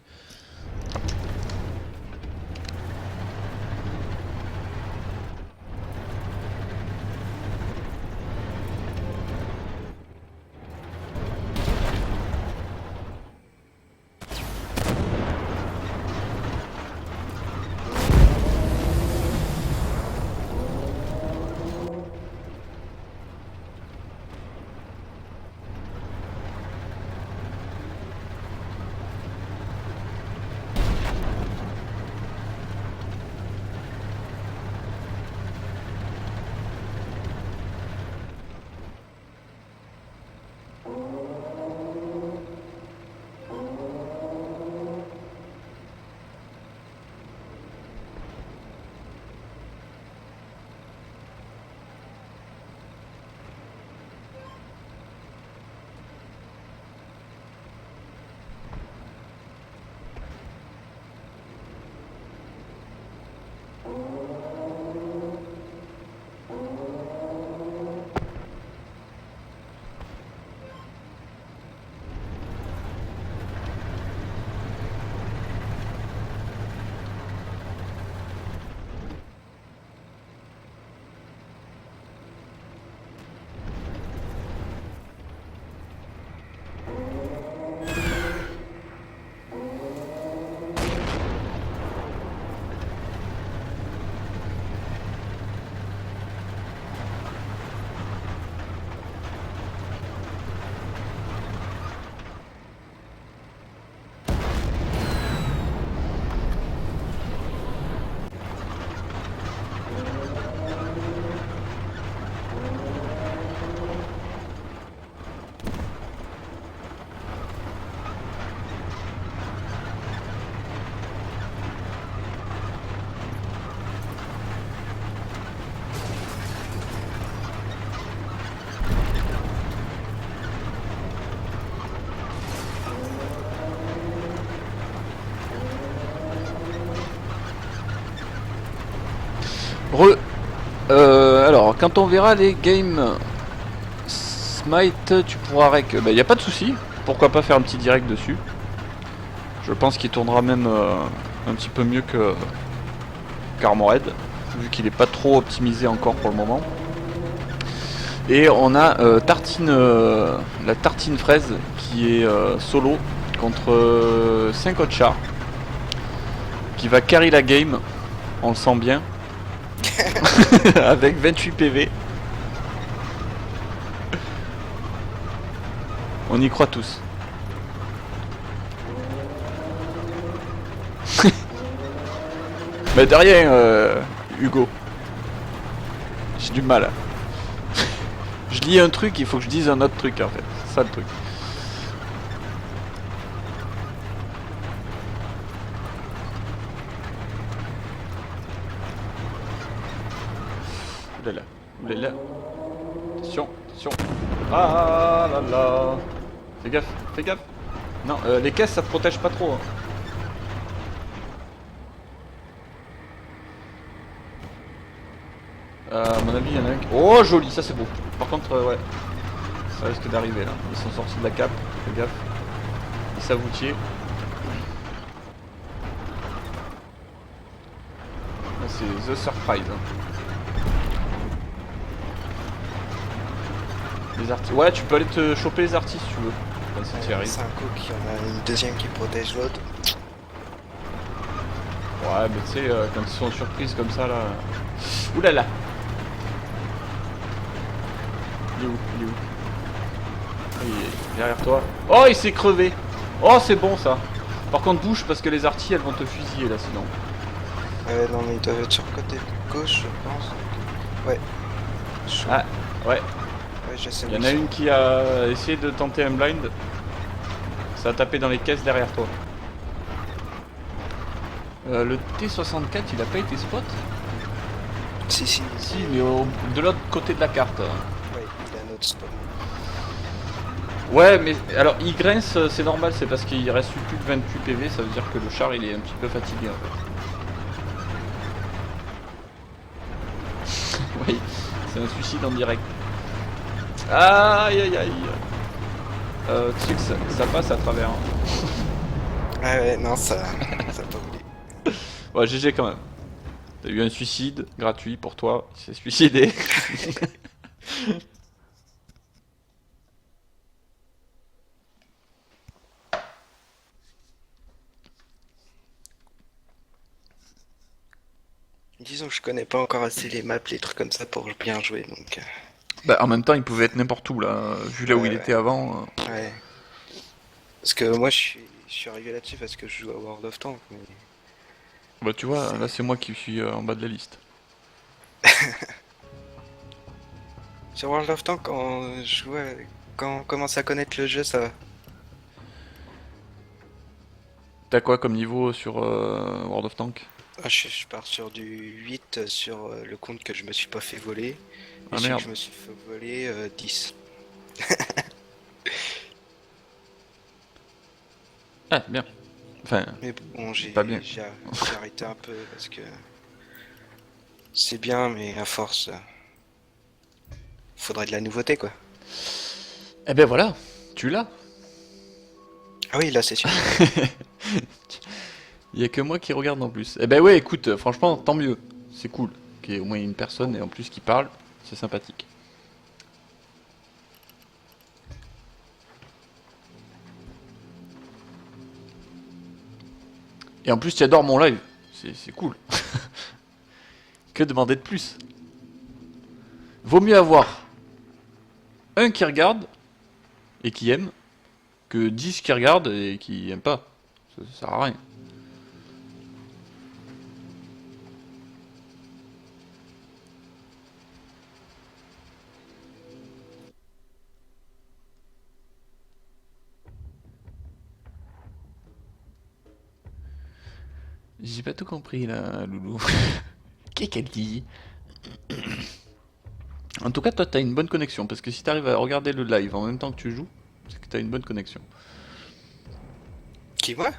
Alors, quand on verra les games Smite, tu pourras rec. Bah, y a pas de souci. Pourquoi pas faire un petit direct dessus. Je pense qu'il tournera même un petit peu mieux que qu'Armored. vu qu'il est pas trop optimisé encore pour le moment. Et on a la tartine fraise qui est solo contre 5 autres chars qui va carry la game, on le sent bien, avec 28 PV. On y croit tous. Mais de rien, Hugo. J'ai du mal. Je lis un truc, il faut que je dise un autre truc en fait. C'est ça le truc. Oulala, oulala. Attention, attention. Ah là là. Fais gaffe, fais gaffe. Non, les caisses ça te protège pas trop. Hein. À mon avis, il y en a un qui... Oh, joli, ça c'est beau. Par contre, ouais, ça risque d'arriver là. Ils sont sortis de la cape, fais gaffe. Ils s'avoutier. Là, c'est The Surprise. Hein. Les artistes. Ouais, tu peux aller te choper les artistes si tu veux. Là, si tu y arrives. C'est un coup qu'il y en a une deuxième qui protège l'autre. Ouais, mais tu sais, quand ils sont surprises comme ça là. Oulala! Il est où? Il est où? Il est derrière toi. Oh, il s'est crevé! Oh, c'est bon ça! Par contre, bouge parce que les artis elles vont te fusiller là sinon. Non, mais ils doivent être sur le côté gauche, je pense. Ouais. Ah, ouais. Ouais, je sais. Il y en a une qui a essayé de tenter un blind. Ça a tapé dans les caisses derrière toi. Le T64 il a pas été spot? Si, si. Si, mais de l'autre côté de la carte. Ouais, il a un autre spot. Ouais, mais alors il grince, c'est normal, c'est parce qu'il reste plus de 28 PV, ça veut dire que le char il est un petit peu fatigué en fait. Oui, c'est un suicide en direct. Aïe aïe aïe. Tu sais que ça passe à travers. Hein. Ah ouais, non, ça pas voulu. Ouais, GG quand même. T'as eu un suicide gratuit pour toi, il s'est suicidé. Disons que je connais pas encore assez les maps, les trucs comme ça pour bien jouer, donc... Bah en même temps il pouvait être n'importe où là, vu là où Ouais, il ouais. était avant. Ouais. Parce que moi, je suis arrivé là-dessus parce que je joue à World of Tanks, mais... Bah tu vois, là c'est moi qui suis en bas de la liste. Sur World of Tanks, quand on commence à connaître le jeu, ça va. T'as quoi comme niveau sur World of Tanks? Ah, je pars sur du 8 sur le compte que je me suis pas fait voler. Et Ah celui merde. que je me suis fait voler 10. Ah bien. Enfin, Mais bon, Pas bien. j'ai arrêté un peu parce que c'est bien, mais à force, faudrait de la nouveauté quoi. eh ben voilà, tu l'as. Ah oui, là c'est sûr. Il y a que moi qui regarde en plus. Eh ben ouais, écoute, franchement, tant mieux. C'est cool qu'il y ait au moins une personne et en plus qui parle, c'est sympathique. Et en plus, tu adores mon live. C'est cool. Que demander de plus? Vaut mieux avoir un qui regarde et qui aime que 10 qui regardent et qui aiment pas. Ça sert à rien. J'ai pas tout compris là, Loulou. Qu'est-ce qu'elle dit? En tout cas, toi, t'as une bonne connexion, parce que si t'arrives à regarder le live en même temps que tu joues, c'est que t'as une bonne connexion. Qui moi?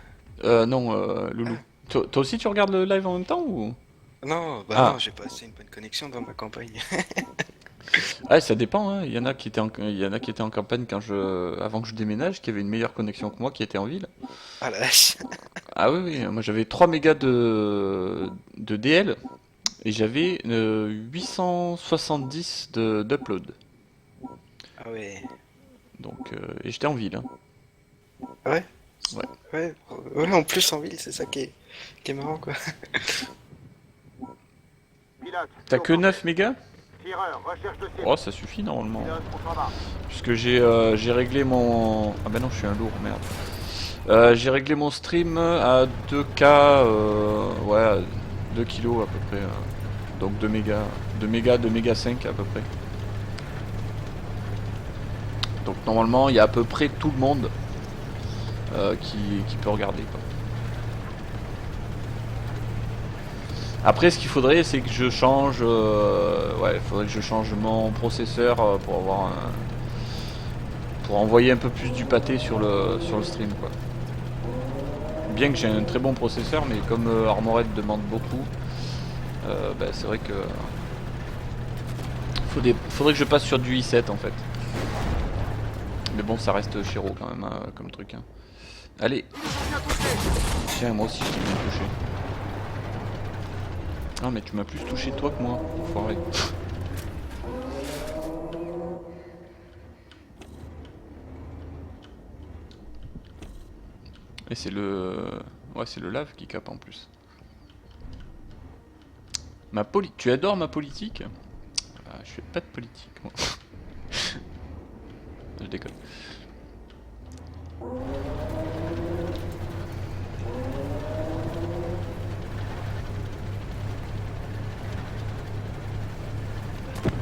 Non, Loulou. Toi aussi, tu regardes le live en même temps ou? Non, bah Ah. non, j'ai pas assez une bonne connexion dans ma campagne. Ouais, ça dépend, hein. Il y en a qui étaient en campagne avant que je déménage, qui avaient une meilleure connexion que moi, qui étaient en ville. Ah la vache. Ah oui, oui, moi j'avais 3 mégas de DL, Et j'avais 870 d'upload. Ah ouais. Donc, et j'étais en ville. Hein. Ouais. Ouais. Ouais, en plus en ville, c'est ça qui est marrant quoi. Pilote, T'as que 9 mégas? tireur, recherche de cible. Oh, ça suffit normalement. Pilote, on s'en va. Puisque j'ai réglé mon... Ah bah non, je suis un lourd, merde. J'ai réglé mon stream à 2K, ouais, à 2 kilos à peu près. Donc 2 mégas, 2 mégas 5 à peu près. Donc normalement, il y a à peu près tout le monde qui peut regarder. Quoi. Après, ce qu'il faudrait, c'est que je change... ouais, il faudrait que je change mon processeur pour avoir pour envoyer un peu plus du pâté sur le stream, quoi. Bien que j'ai un très bon processeur, mais comme Armored demande beaucoup, bah, c'est vrai que faudrait que je passe sur du i7 en fait. Mais bon, ça reste chéro quand même comme truc. Hein. Allez. Tiens, moi aussi je t'ai bien touché. Ah mais tu m'as plus touché toi que moi, enfoiré. Et c'est le... Ouais, c'est le lave qui cape en plus. Tu adores ma politique? Ah, je fais pas de politique, moi. Je déconne.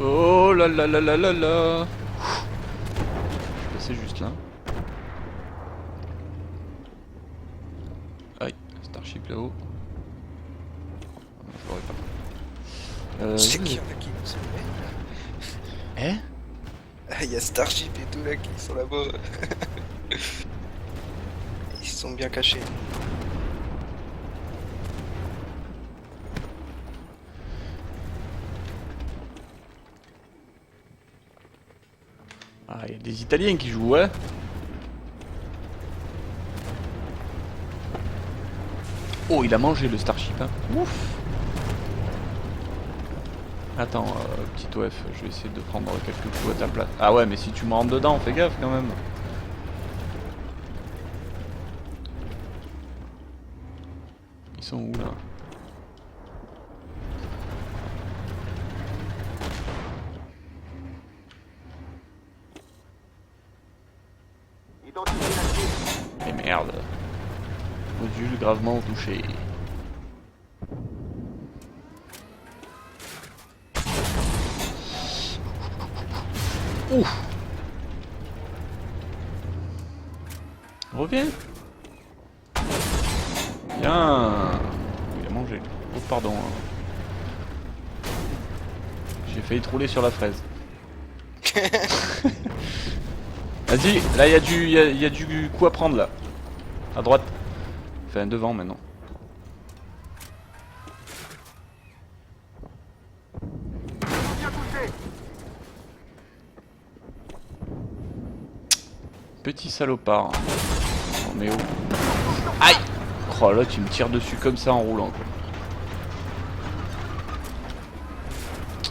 Oh là là là là là là. C'est juste là. Aïe, Starship là-haut. Je l'aurais pas. C'est qu'il y en a qui nous sont Hein? Il y a Starship et tout là qui sont là-bas. Ils se sont bien cachés. Ah, il y a des Italiens qui jouent, ouais. Oh, il a mangé le Starship, hein. Ouf. Attends, petit OF, je vais essayer de prendre quelques coups à ta place. Ah ouais, mais si tu me rentres dedans, fais gaffe quand même. Ils sont où là? Identifiez la cible. Et merde. Module gravement touché. Ouf. Reviens. Bien. Il a mangé. Oh pardon. Hein. J'ai failli te rouler sur la fraise. Vas-y, là il y a du coup à prendre là. À droite. Enfin devant maintenant. Bien touché. Petit salopard. On est où? Aïe! Oh là tu me tires dessus comme ça en roulant quoi.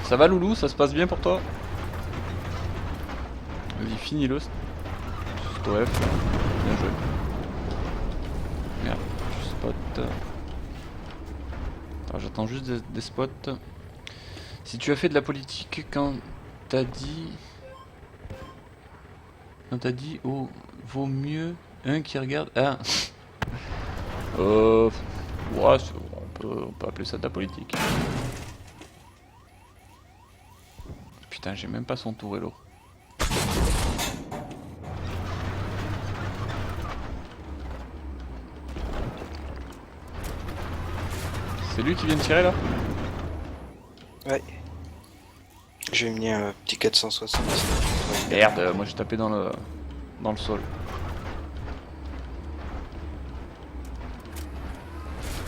Ça va loulou, ça se passe bien pour toi? Vas-y finis-le. Stouef. Bien joué. Merde, je spot. Attends, j'attends juste des spots. Si tu as fait de la politique quand t'as dit... Quand t'as dit oh vaut mieux un qui regarde... Ah. Ouais, on peut appeler ça de la politique. Putain, j'ai même pas son tour hello. C'est lui qui vient de tirer là? Ouais. J'ai mis un petit 460. Merde, moi j'ai tapé dans le sol.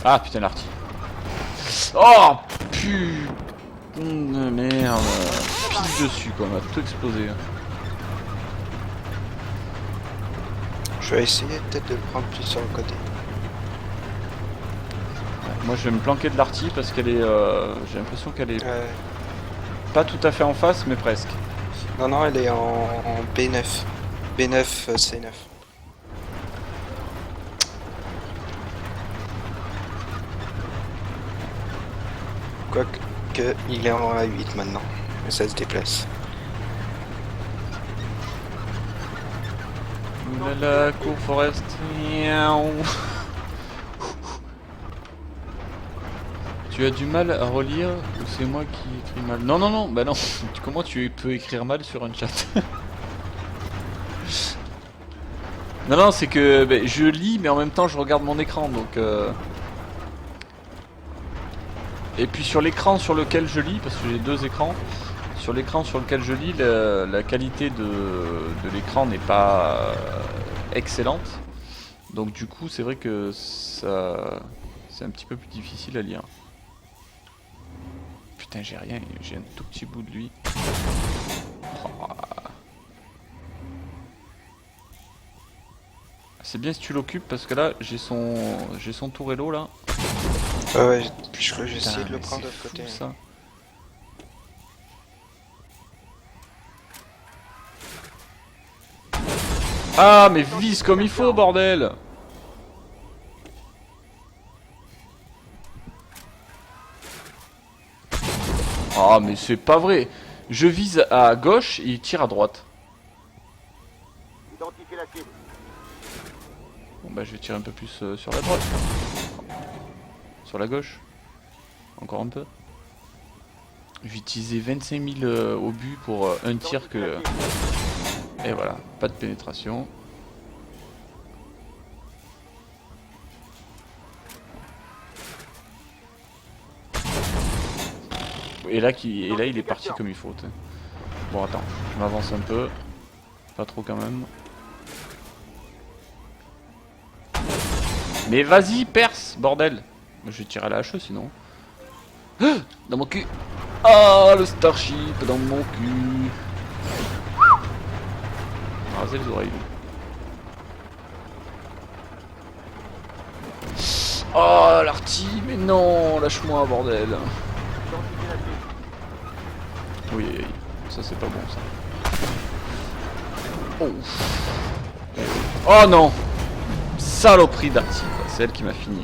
Ah putain l'arty. Oh putain merde. Pile dessus quoi, on va tout exploser. Je vais essayer peut-être de le prendre plus sur le côté. Moi je vais me planquer de l'arty parce qu'elle est... j'ai l'impression qu'elle est Ouais. pas tout à fait en face mais presque. Non, non, elle est en B9. B9, C9. Quoique, il est en A8 maintenant. Mais ça se déplace. Oulala, cours Forest. Miaou. Tu as du mal à relire ou c'est moi qui écris mal? Non, non, non, bah non. Comment tu peux écrire mal sur un chat? Non, non, c'est que bah, je lis mais en même temps je regarde mon écran donc... Et puis sur l'écran sur lequel je lis, parce que j'ai deux écrans, sur l'écran sur lequel je lis, la qualité de l'écran n'est pas excellente. Donc du coup c'est vrai que ça c'est un petit peu plus difficile à lire. Putain j'ai rien, j'ai un tout petit bout de lui. Oh. C'est bien si tu l'occupes parce que là j'ai son tourello là. Ouais, je crois que j'ai Putain, essayé de le mais prendre de c'est l'autre côté. fou, ça. Ah mais vise comme il faut bordel. Ah mais c'est pas vrai. Je vise à gauche et il tire à droite. Identifiez la cible. Bon bah je vais tirer un peu plus sur la droite. Sur la gauche. Encore un peu. Je vais utiliser 25 000 obus pour un tir que... Et voilà, pas de pénétration. Et là, il est parti comme il faut. T'sais. Bon attends, je m'avance un peu. Pas trop quand même. Mais vas-y, perce, bordel. Je vais tirer à la HE sinon. Ah, dans mon cul. Ah, le Starship dans mon cul. Raser les oreilles. Oh, l'arty, mais non, lâche-moi, bordel. Identifiez la cible. Oui, oui, ça c'est pas bon ça. Oh. Oh non. Saloperie d'arty, c'est elle qui m'a fini.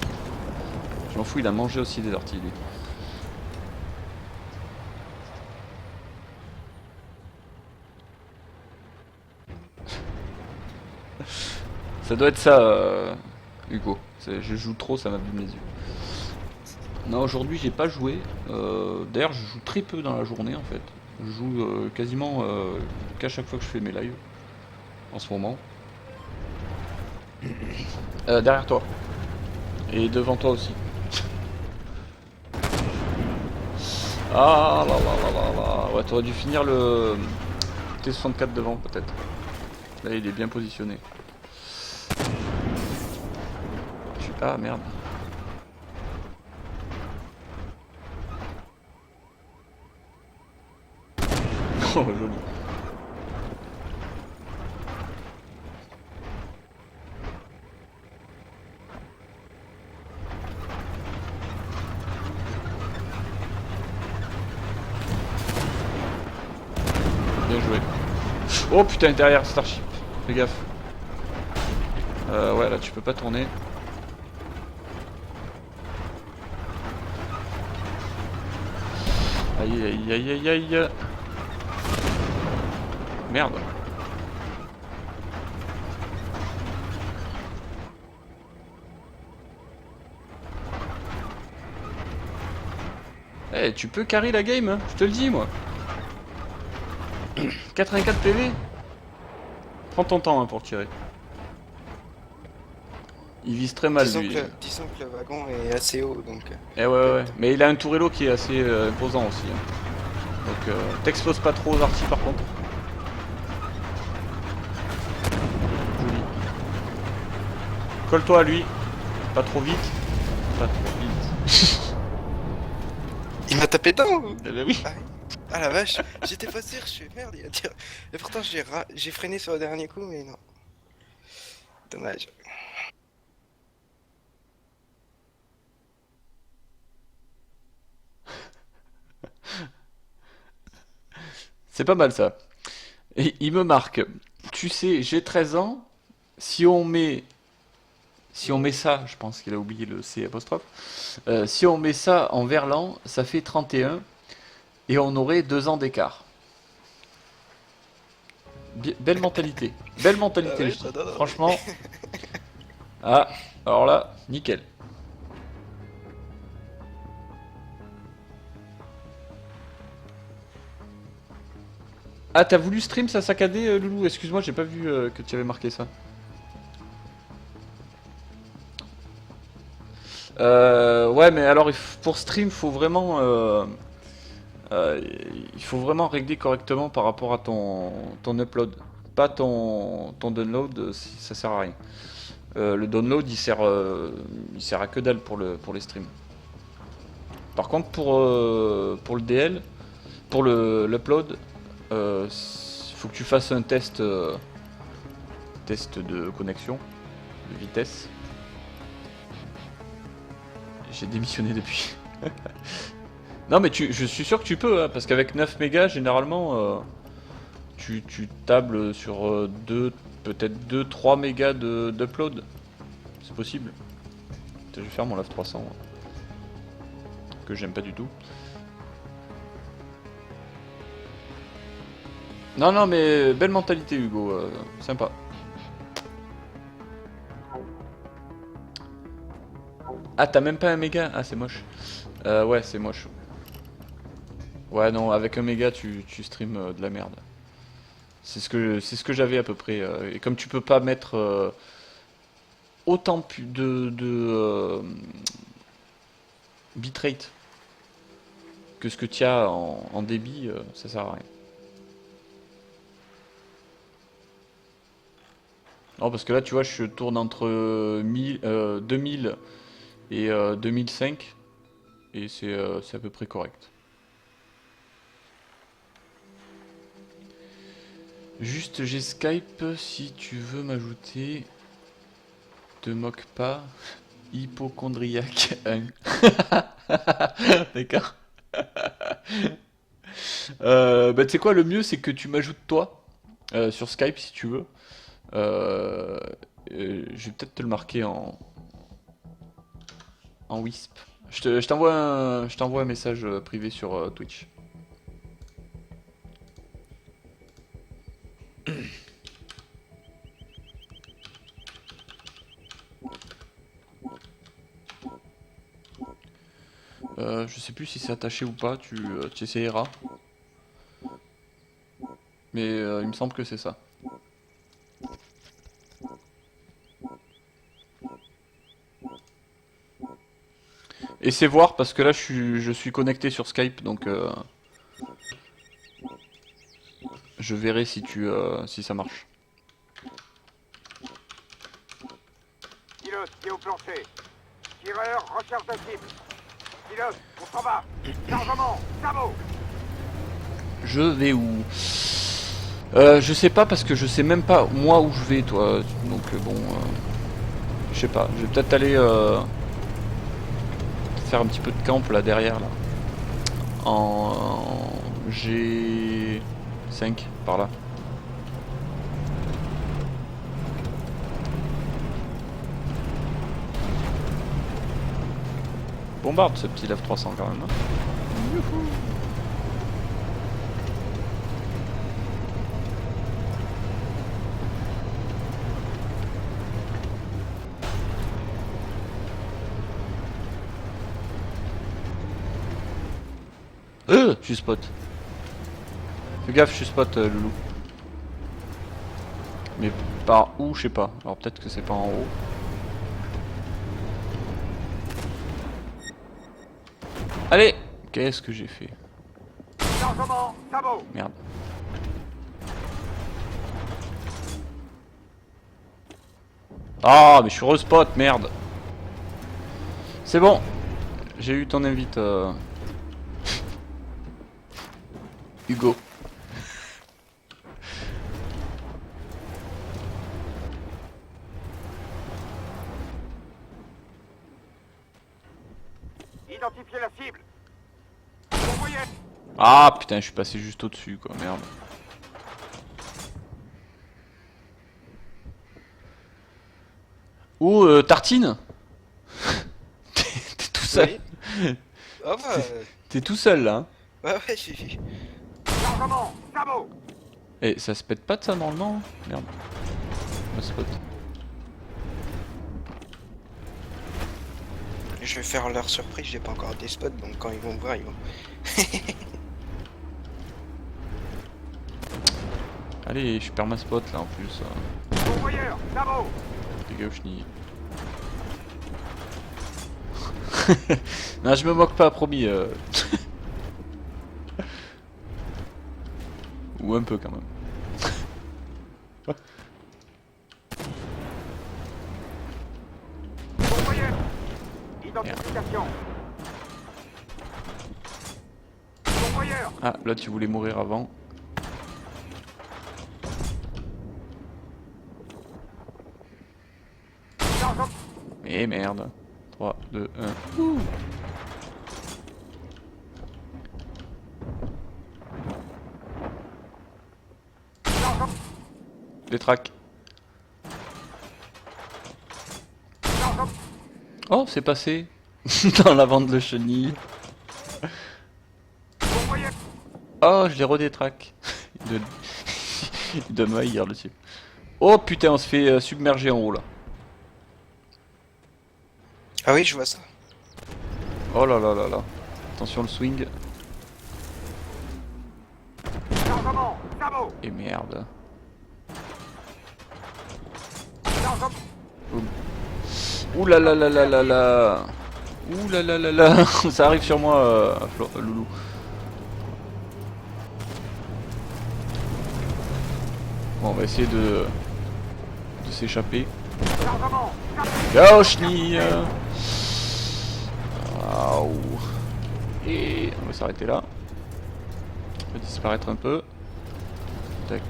Je m'en fous, il a mangé aussi des orties lui. Ça doit être ça, Hugo. Je joue trop, ça m'abîme les yeux. Non, aujourd'hui j'ai pas joué. D'ailleurs, je joue très peu dans la journée en fait. Je joue quasiment qu'à chaque fois que je fais mes lives. En ce moment. Derrière toi. Et devant toi aussi. Ah là là là là là. Ouais, t'aurais dû finir le T64 devant peut-être. Là, il est bien positionné. Ah merde. Oh, joli. Bien joué. Oh putain, derrière Starship. Fais gaffe. Ouais, là tu peux pas tourner. Aïe aïe aïe aïe aïe. Merde. Eh, tu peux carry la game, hein, je te le dis moi. 84 PV. Prends ton temps hein, pour tirer. Il vise très mal lui. Disons que le wagon est assez haut donc. Eh ouais. Mais il a un tourello qui est assez imposant aussi. Hein. Donc t'exploses pas trop aux artis par contre. Joli. Colle-toi à lui. Pas trop vite. Pas trop vite. Il m'a tapé dedans. Eh ben oui. Ah la vache, j'étais pas sûr, je suis merde, il a tiré. Et pourtant j'ai freiné sur le dernier coup, mais non. Dommage. C'est pas mal ça. Et il me marque. Tu sais, j'ai 13 ans. Si on met, si on met ça, je pense qu'il a oublié le C apostrophe. Si on met ça en verlan, ça fait 31 et on aurait 2 ans d'écart. Belle mentalité. Belle Ah mentalité, ouais, je trouve. j'adore. Franchement. Ah, alors là, nickel. Ah, t'as voulu stream ça saccadé, Loulou? Excuse-moi, j'ai pas vu que tu avais marqué ça. Ouais, mais alors pour stream, euh, il faut vraiment régler correctement par rapport à ton upload. Pas ton download, ça sert à rien. Le download, il sert à que dalle pour les streams. Par contre, pour le DL, pour l'upload, il faut que tu fasses un test de connexion, de vitesse. J'ai démissionné depuis. Non mais je suis sûr que tu peux, hein, parce qu'avec 9 mégas, généralement, tu tables sur peut-être 2-3 mégas d'upload. C'est possible. Je vais faire mon LAV 300, que j'aime pas du tout. Non, non, mais belle mentalité, Hugo. Sympa. Ah, t'as même pas un méga? Ah, c'est moche. Ouais, c'est moche. Ouais, non, avec un méga, tu streams de la merde. C'est ce que j'avais à peu près. Et comme tu peux pas mettre autant de bitrate que ce que tu as en débit, ça sert à rien. Non, parce que là, tu vois, je tourne entre 2000 et 2005, et c'est à peu près correct. Juste, j'ai Skype, si tu veux m'ajouter, te moque pas, hypochondriaque 1. D'accord. Bah, tu sais quoi, le mieux, c'est que tu m'ajoutes toi, sur Skype, si tu veux. Euh, je vais peut-être te le marquer en Wisp. Je t'envoie un message privé sur Twitch. Je sais plus si c'est attaché ou pas, tu essayeras. Mais il me semble que c'est ça. Et c'est voir parce que là je suis connecté sur Skype, donc je verrai si ça marche. Pilote, qui est au plancher. Tireur, recherche de cible. Pilote, on s'en va. Chargement, sabot. Je vais où? Je sais pas parce que je sais même pas moi où je vais, toi. Donc bon, je sais pas. Je vais peut-être aller faire un petit peu de camp là derrière là. En G5 par là. Bombarde ce petit LAV 300 quand même. Hein. Youhou. Je suis spot. Fais gaffe, je suis spot, Loulou. Mais par où, je sais pas. Alors peut-être que c'est pas en haut. Allez! Qu'est-ce que j'ai fait? Chargement, sabot. Merde. Ah, mais je suis respot, merde. C'est bon. J'ai eu ton invite, Hugo. Identifiez la cible. Vous voyez. Ah putain, je suis passé juste au-dessus quoi, merde. Oh, Tartine. T'es tout seul. Oui. Ah bah, T'es tout seul là. Hein. ouais, j'ai vu. Chargement, sabot. Et ça se pète pas de ça normalement? Merde. Le spot. Je vais faire leur surprise, j'ai pas encore des spots, donc quand ils vont me voir, ils vont... Allez, je perds ma spot là en plus. Pourvoyeur, sabot. Les gars, chenille. Non, je me moque pas, promis. Ou un peu quand même. Pourvoyeur. Identification. Pourvoyeur. Ah, là tu voulais mourir avant. Chargement. Mais merde. 3, 2, 1. Chargement. Des tracks. Chargement. Oh, c'est passé. Dans la vente de chenille. Pourvoyeur. Oh, je l'ai redétraque. Il donne ma hier le type. Oh putain, on se fait submerger en haut là. Ah oui, je vois ça. Oh là là là là. Attention le swing. Chargement, sabot. Et merde. Chargement. Ouh là là là là là là. Ouh là là là là. Ça arrive sur moi, Loulou. Bon, on va essayer de s'échapper. Chargement. Ciao chenille. Waouh. Et on va s'arrêter là. On va disparaître un peu. Tac.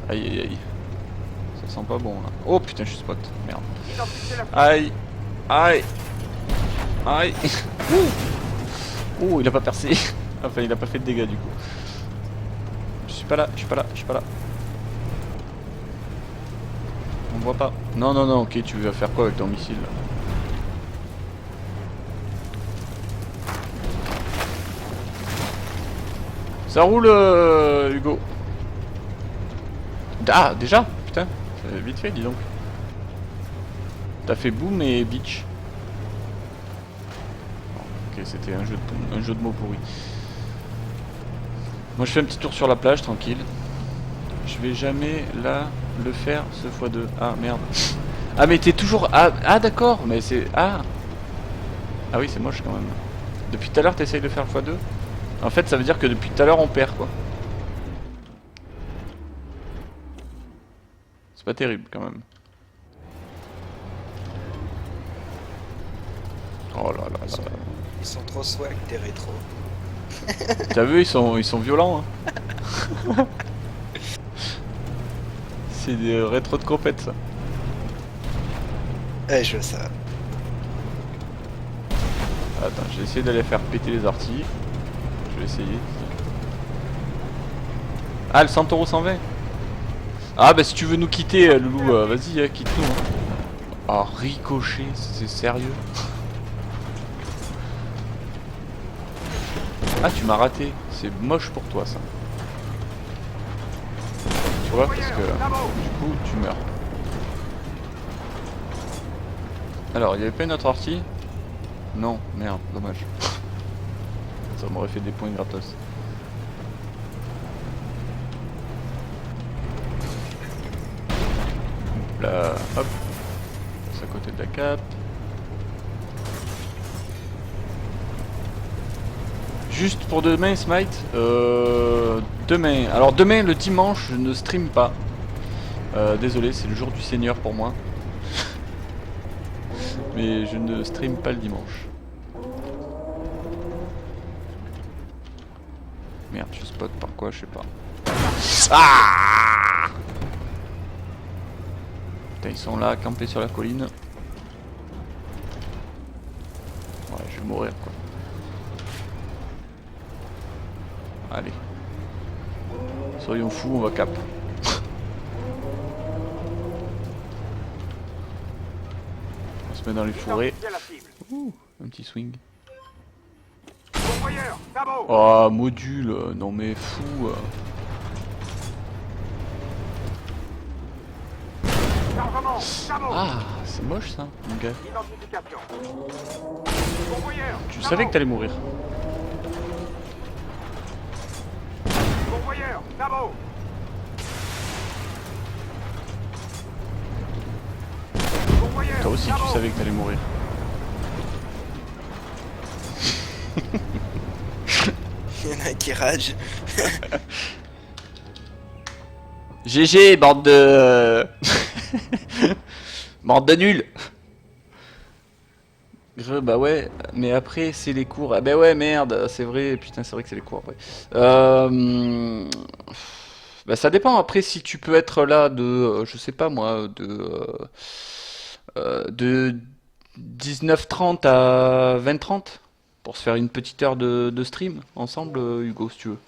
Aïe aïe aïe. Ça sent pas bon là. Oh putain, je suis spot. Merde. Identifiez la Aïe. Aïe. Aïe. Ouh. Oh, il a pas percé. Enfin, il a pas fait de dégâts du coup. Je suis pas là, je suis pas là, je suis pas là. On me voit pas. Non, non, non, ok, tu vas faire quoi avec ton missile là? Ça roule, Hugo. Ah, déjà? Putain, c'est vite fait, dis donc. T'as fait boom et bitch. Ok, c'était un jeu de mots pourri. Moi, je fais un petit tour sur la plage, tranquille. Je vais jamais là le faire ce x2. Ah merde. Ah mais t'es toujours... Ah d'accord, mais c'est... Ah oui, c'est moche quand même. Depuis tout à l'heure t'essayes de faire le x2. En fait ça veut dire que depuis tout à l'heure on perd quoi. C'est pas terrible quand même. Oh là là là. Ils sont trop swag, des rétros. T'as vu, ils sont violents hein. C'est des rétro de compète ça. Ouais, je vois ça. Attends, j'ai essayé d'aller faire péter les orties. Je vais essayer. Ah, le Centauro 120. Ah, bah si tu veux nous quitter, Loulou, vas-y, quitte-nous. Hein. Ah, ricochet, c'est sérieux. Ah, tu m'as raté. C'est moche pour toi, ça. Tu vois, parce que du coup, tu meurs. Alors, il n'y avait pas une autre ortie? Non, merde, dommage. Ça m'aurait fait des points gratos. Là, hop. C'est à côté de la cap. Juste pour demain, Smite. Demain. Alors demain, le dimanche, je ne stream pas. Désolé, c'est le jour du Seigneur pour moi. Mais je ne stream pas le dimanche. Merde, je spot par quoi, je sais pas. Ah! Putain, ils sont là, campés sur la colline. Ouais, mourir quoi. Allez. Soyons fous, on va cap. On se met dans les fourrés. Identifiez la cible. Ouh, un petit swing. Convoyeur, Bravo. Oh, module, non mais fou. Chargement, Bravo. Ah, c'est moche ça, mon gars. Identification. Convoyeur, Tu Bravo. savais que t'allais mourir. Convoyeur, Bravo. Convoyeur, Toi aussi, Bravo. tu savais que t'allais mourir. Il y en a un qui rage. GG, bande de... bande de nuls. Bah ouais, mais après c'est les cours. Ah bah ouais, merde, c'est vrai, putain, c'est vrai que c'est les cours après. Bah ça dépend, après si tu peux être là de, je sais pas moi, de 19h30 à 20h30 pour se faire une petite heure de stream ensemble, Hugo, si tu veux.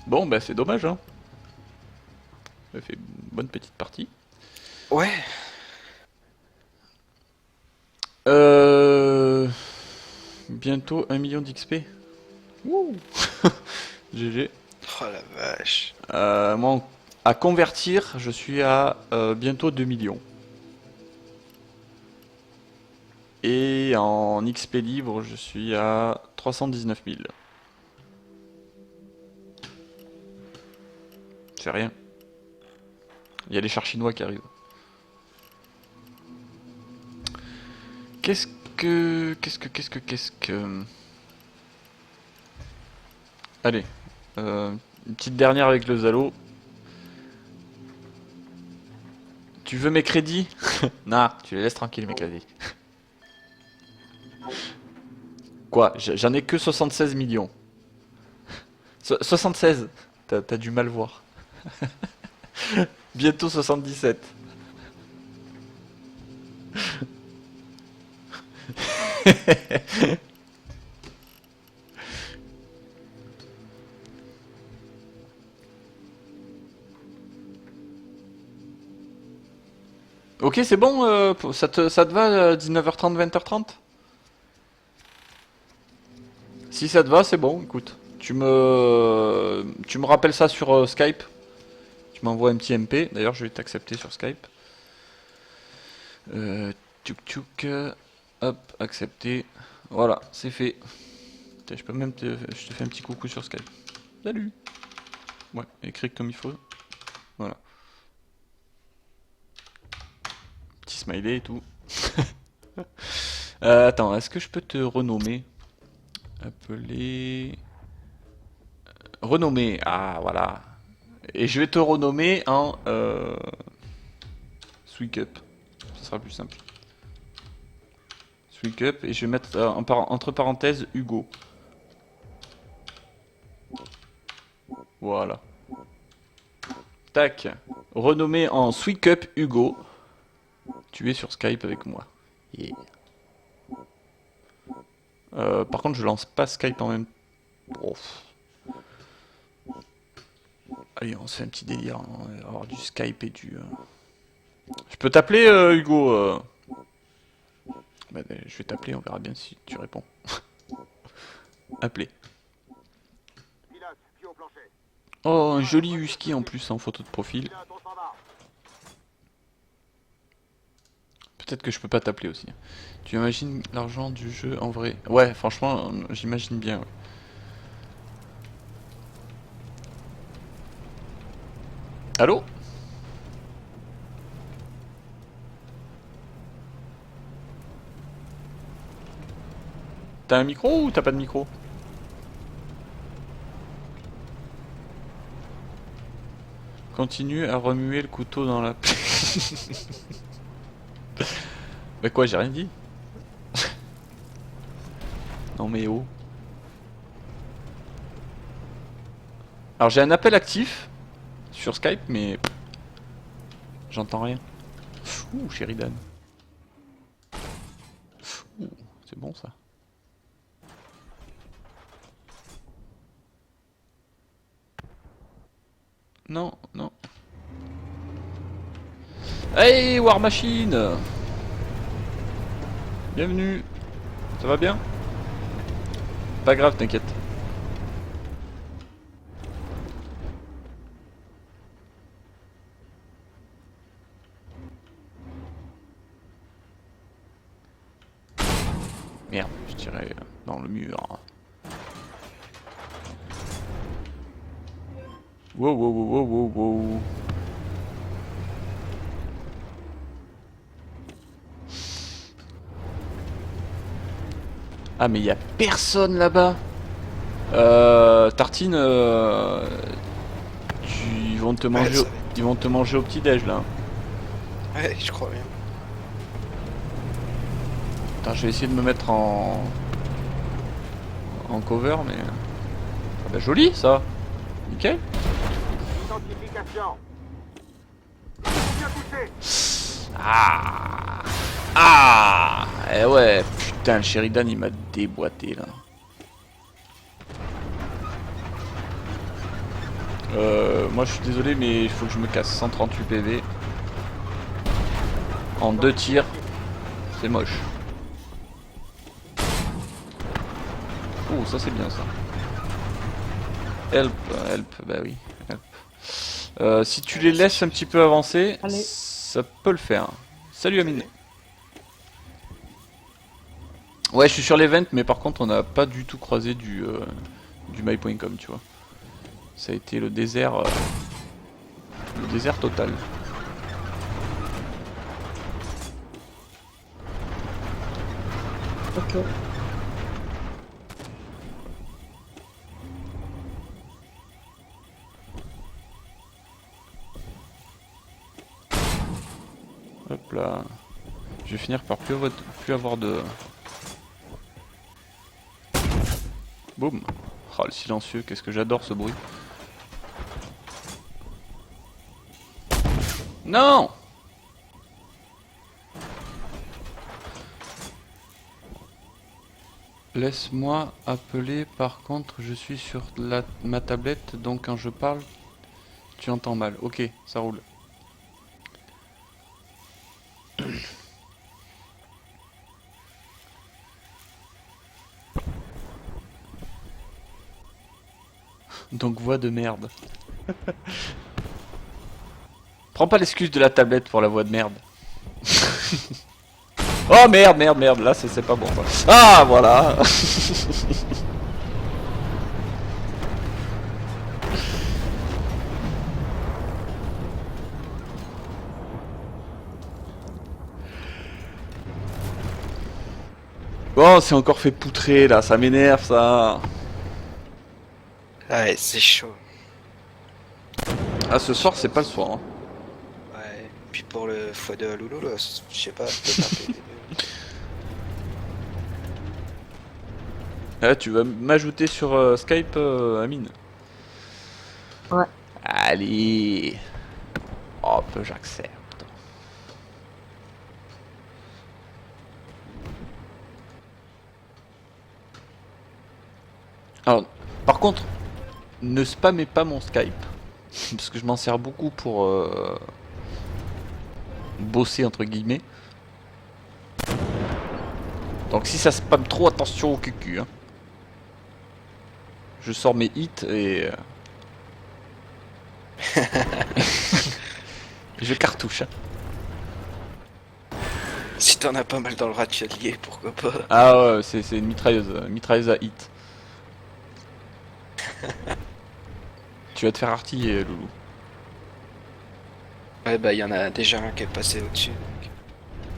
Bon, bah c'est dommage, hein. Ça fait une bonne petite partie. Ouais. Bientôt 1 million d'XP. Wouh. GG. Oh la vache. Moi, à convertir, je suis à bientôt 2 millions. Et en XP libre, je suis à 319 000. C'est rien. Il y a les chars chinois qui arrivent. Qu'est-ce que... Allez. Une petite dernière avec le Zalo. Tu veux mes crédits? Nah, tu les laisses tranquilles mes crédits. Quoi? J'en ai que 76 millions. 76. T'as du mal voir. Bientôt 77. Ok, c'est bon, ça te va 19h30, 20h30? Si ça te va, c'est bon, écoute. Tu me rappelles ça sur Skype. Tu m'envoies un petit MP. D'ailleurs, je vais t'accepter sur Skype. Tchouk tchouk. Hop, accepter. Voilà, c'est fait. Tiens, je peux même je te fais un petit coucou sur Skype. Salut. Ouais, écrit comme il faut. Voilà. Petit smiley et tout. Attends, est-ce que je peux te renommer? Appeler... Renommer, ah voilà. Et je vais te renommer en Sweek Up. Ce sera plus simple. Sweek Up, et je vais mettre entre parenthèses Hugo. Voilà. Tac. Renommé en Sweek Up Hugo. Tu es sur Skype avec moi. Yeah. Par contre, je lance pas Skype en même temps. Oh. Allez, on se fait un petit délire. On va avoir du Skype et du... Je peux t'appeler, Hugo bah, je vais t'appeler, on verra bien si tu réponds. Appeler. Pilote, pied au plancher. Oh, un joli husky en plus en photo de profil. Pilote, on s'en va. Peut-être que je peux pas t'appeler aussi. Tu imagines l'argent du jeu en vrai? Ouais, franchement, j'imagine bien. Ouais. Allô? T'as un micro ou t'as pas de micro? Continue à remuer le couteau dans la... Bah quoi, j'ai rien dit? Non mais oh. Alors j'ai un appel actif sur Skype, mais j'entends rien. Ouh, Sheridan. Ouh, c'est bon ça. Non, non. Hey, War Machine! Bienvenue. Ça va bien? Pas grave, t'inquiète. Merde, je tirais dans le mur. Wow, wow, wow, wow, wow, wow. Ah mais il y a personne là-bas. Tartine, ils vont te manger, ça va être- ils vont te manger au petit-déj là. Ouais, je crois bien. Attends, je vais essayer de me mettre en cover, mais ah bah joli ça. Nickel. Identification. Bien touché. Ah, ah, eh ouais, putain, le Sheridan il m'a déboîté là. Moi je suis désolé mais il faut que je me casse. 138 PV en 2 tirs, c'est moche. Oh, ça c'est bien ça. Help, help, bah oui, help. Si tu les laisses un petit peu avancer, Allez. ça peut le faire. Salut Amine. Ouais, je suis sur l'event, mais par contre on n'a pas du tout croisé du my.com, tu vois. Ça a été le désert total. Ok. Hop là. Je vais finir par plus avoir de... Boum. Oh, le silencieux, qu'est-ce que j'adore ce bruit. Non! Laisse-moi appeler, par contre, je suis sur ma tablette, donc quand je parle, tu entends mal. Ok, ça roule. Donc voix de merde. Prends pas l'excuse de la tablette pour la voix de merde. Oh merde, merde, merde, là c'est pas bon ça. Ah voilà. Bon, c'est encore fait poutrer là, ça m'énerve ça. Ouais, c'est chaud. Ah, ce soir c'est pas le soir. Hein. Ouais. Puis pour le foie de Loulou, là, je sais pas, peut-être un peu les deux. Ah, tu vas m'ajouter sur Skype, Amine. Ouais. Allez. Hop, j'accepte. Alors, par contre, ne spammez pas mon Skype. Parce que je m'en sers beaucoup pour bosser entre guillemets. Donc si ça spam trop, attention au cucu. Hein. Je sors mes hits et... je cartouche. Hein. Si t'en as pas mal dans le ratiolier, pourquoi pas. Ah ouais, c'est une mitrailleuse à hit. Tu vas te faire artiller, Loulou. Ouais, bah, y en a déjà un qui est passé au-dessus. Donc...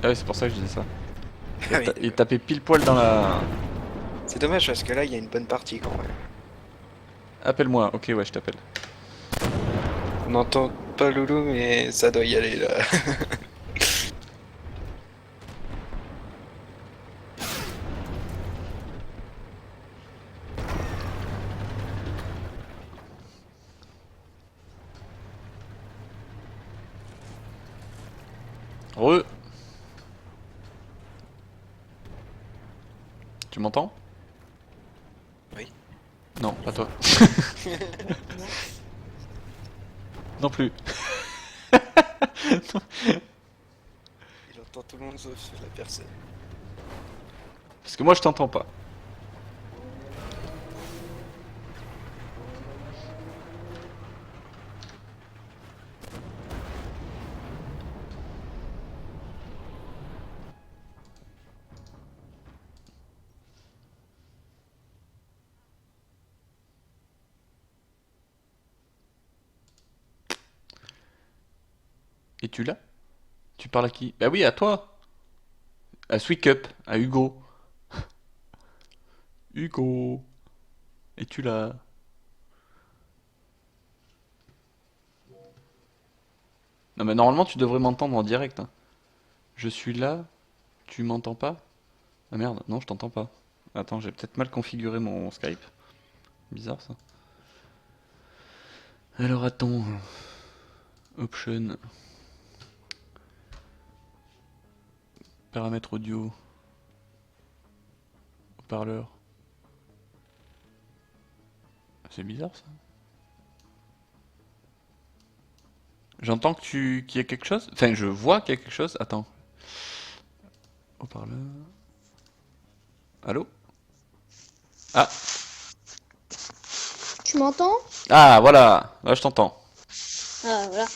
Ah ouais, c'est pour ça que je disais ça. Ah oui, Il tapait pile poil dans la... c'est dommage parce que là, il y a une bonne partie quand même. Appelle-moi, ok, ouais, je t'appelle. On n'entend pas Loulou, mais ça doit y aller là. Re. Tu m'entends? Oui. Non, pas toi. Non plus. Il entend tout le monde sauf la personne. Parce que moi je t'entends pas. Es-tu là? Tu parles à qui? Bah oui, à toi. À Sweet Up, à Hugo. Hugo. Es-tu là? Non mais normalement tu devrais m'entendre en direct, hein. Je suis là, tu m'entends pas? Ah merde, non je t'entends pas. Attends, j'ai peut-être mal configuré mon Skype. Bizarre ça. Alors attends. Option. Paramètres audio. Haut-parleur. C'est bizarre ça. J'entends que qu'il y a quelque chose. Enfin, je vois qu'il y a quelque chose. Attends. Haut-parleur. Allô? Ah. Tu m'entends? Ah, voilà. Là, je t'entends. Ah, voilà.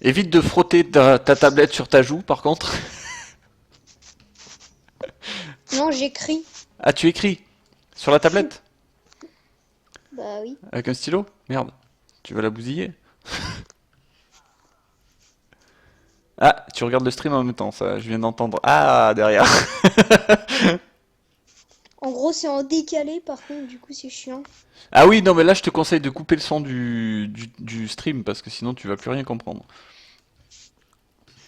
Évite de frotter ta tablette sur ta joue, par contre. Non, j'écris. Ah, tu écris sur la tablette? Bah oui. Avec un stylo? Merde. Tu vas la bousiller? Ah, tu regardes le stream en même temps, ça, je viens d'entendre. Ah, derrière. En gros, c'est en décalé, par contre, du coup, c'est chiant. Ah oui, non, mais là, je te conseille de couper le son du stream, parce que sinon, tu vas plus rien comprendre.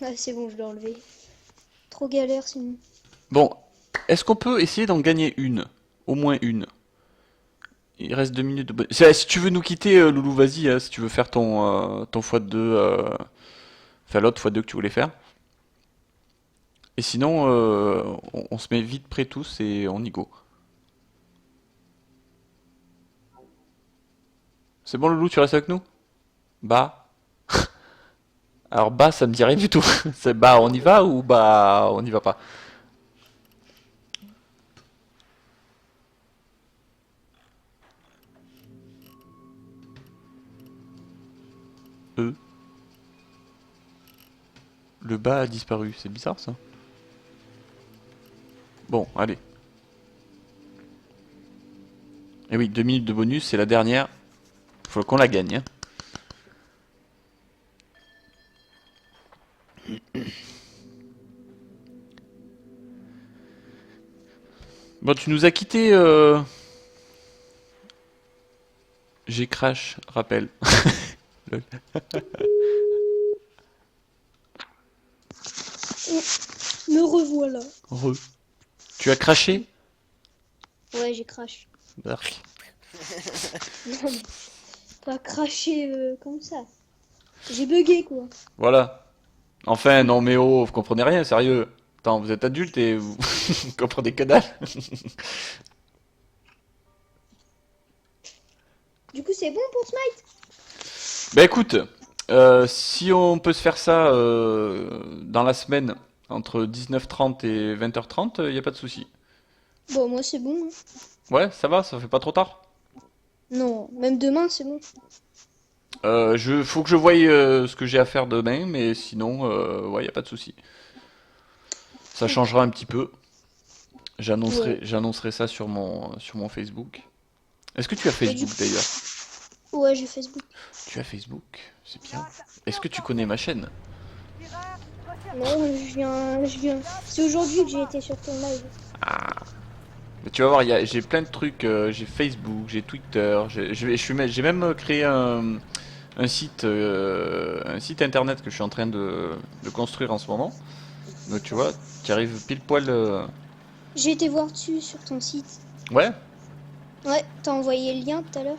Ah, c'est bon, je l'ai enlevé. Trop galère, sinon. Bon, est-ce qu'on peut essayer d'en gagner une? Au moins une. Il reste 2 minutes de... Si tu veux nous quitter, Loulou, vas-y, hein, si tu veux faire ton x2, enfin l'autre x2 que tu voulais faire. Et sinon, on se met vite près tous et on y go. C'est bon, Loulou, tu restes avec nous? Bah. Alors, bah, ça me dit rien du tout. C'est bah, on y va ou bah, on y va pas? E. Le bas a disparu, c'est bizarre ça. Bon, allez. Et oui, 2 minutes de bonus, c'est la dernière. Faut qu'on la gagne, hein. Bon, tu nous as quitté. J'ai crash, rappel. Lol. Me revoilà. Re. Tu as craché? Ouais, j'ai crash. Dark. Non, mais pas craché comme ça. J'ai bugué, quoi. Voilà. Enfin, non mais oh, vous comprenez rien, sérieux. Attends, vous êtes adulte et vous, vous comprenez que dalle. Du coup, c'est bon pour Smite? Bah écoute, si on peut se faire ça dans la semaine, entre 19h30 et 20h30, y a pas de souci. Bon, moi, c'est bon, hein. Ouais, ça va, ça fait pas trop tard. Non, même demain, c'est bon. Faut que je voie ce que j'ai à faire demain, mais sinon, ouais, y a pas de souci. Ça changera un petit peu. Ouais. J'annoncerai ça sur mon Facebook. Est-ce que tu as Et du Facebook d'ailleurs? Ouais, j'ai Facebook. Tu as Facebook? C'est bien. Est-ce que tu connais ma chaîne? Non, je viens. C'est aujourd'hui que j'ai été sur ton live. Mais tu vas voir, j'ai plein de trucs. J'ai Facebook, j'ai Twitter, j'ai même créé un site internet que je suis en train de construire en ce moment. Donc tu vois, tu arrives pile poil. J'ai été voir dessus sur ton site. Ouais? Ouais, t'as envoyé le lien tout à l'heure.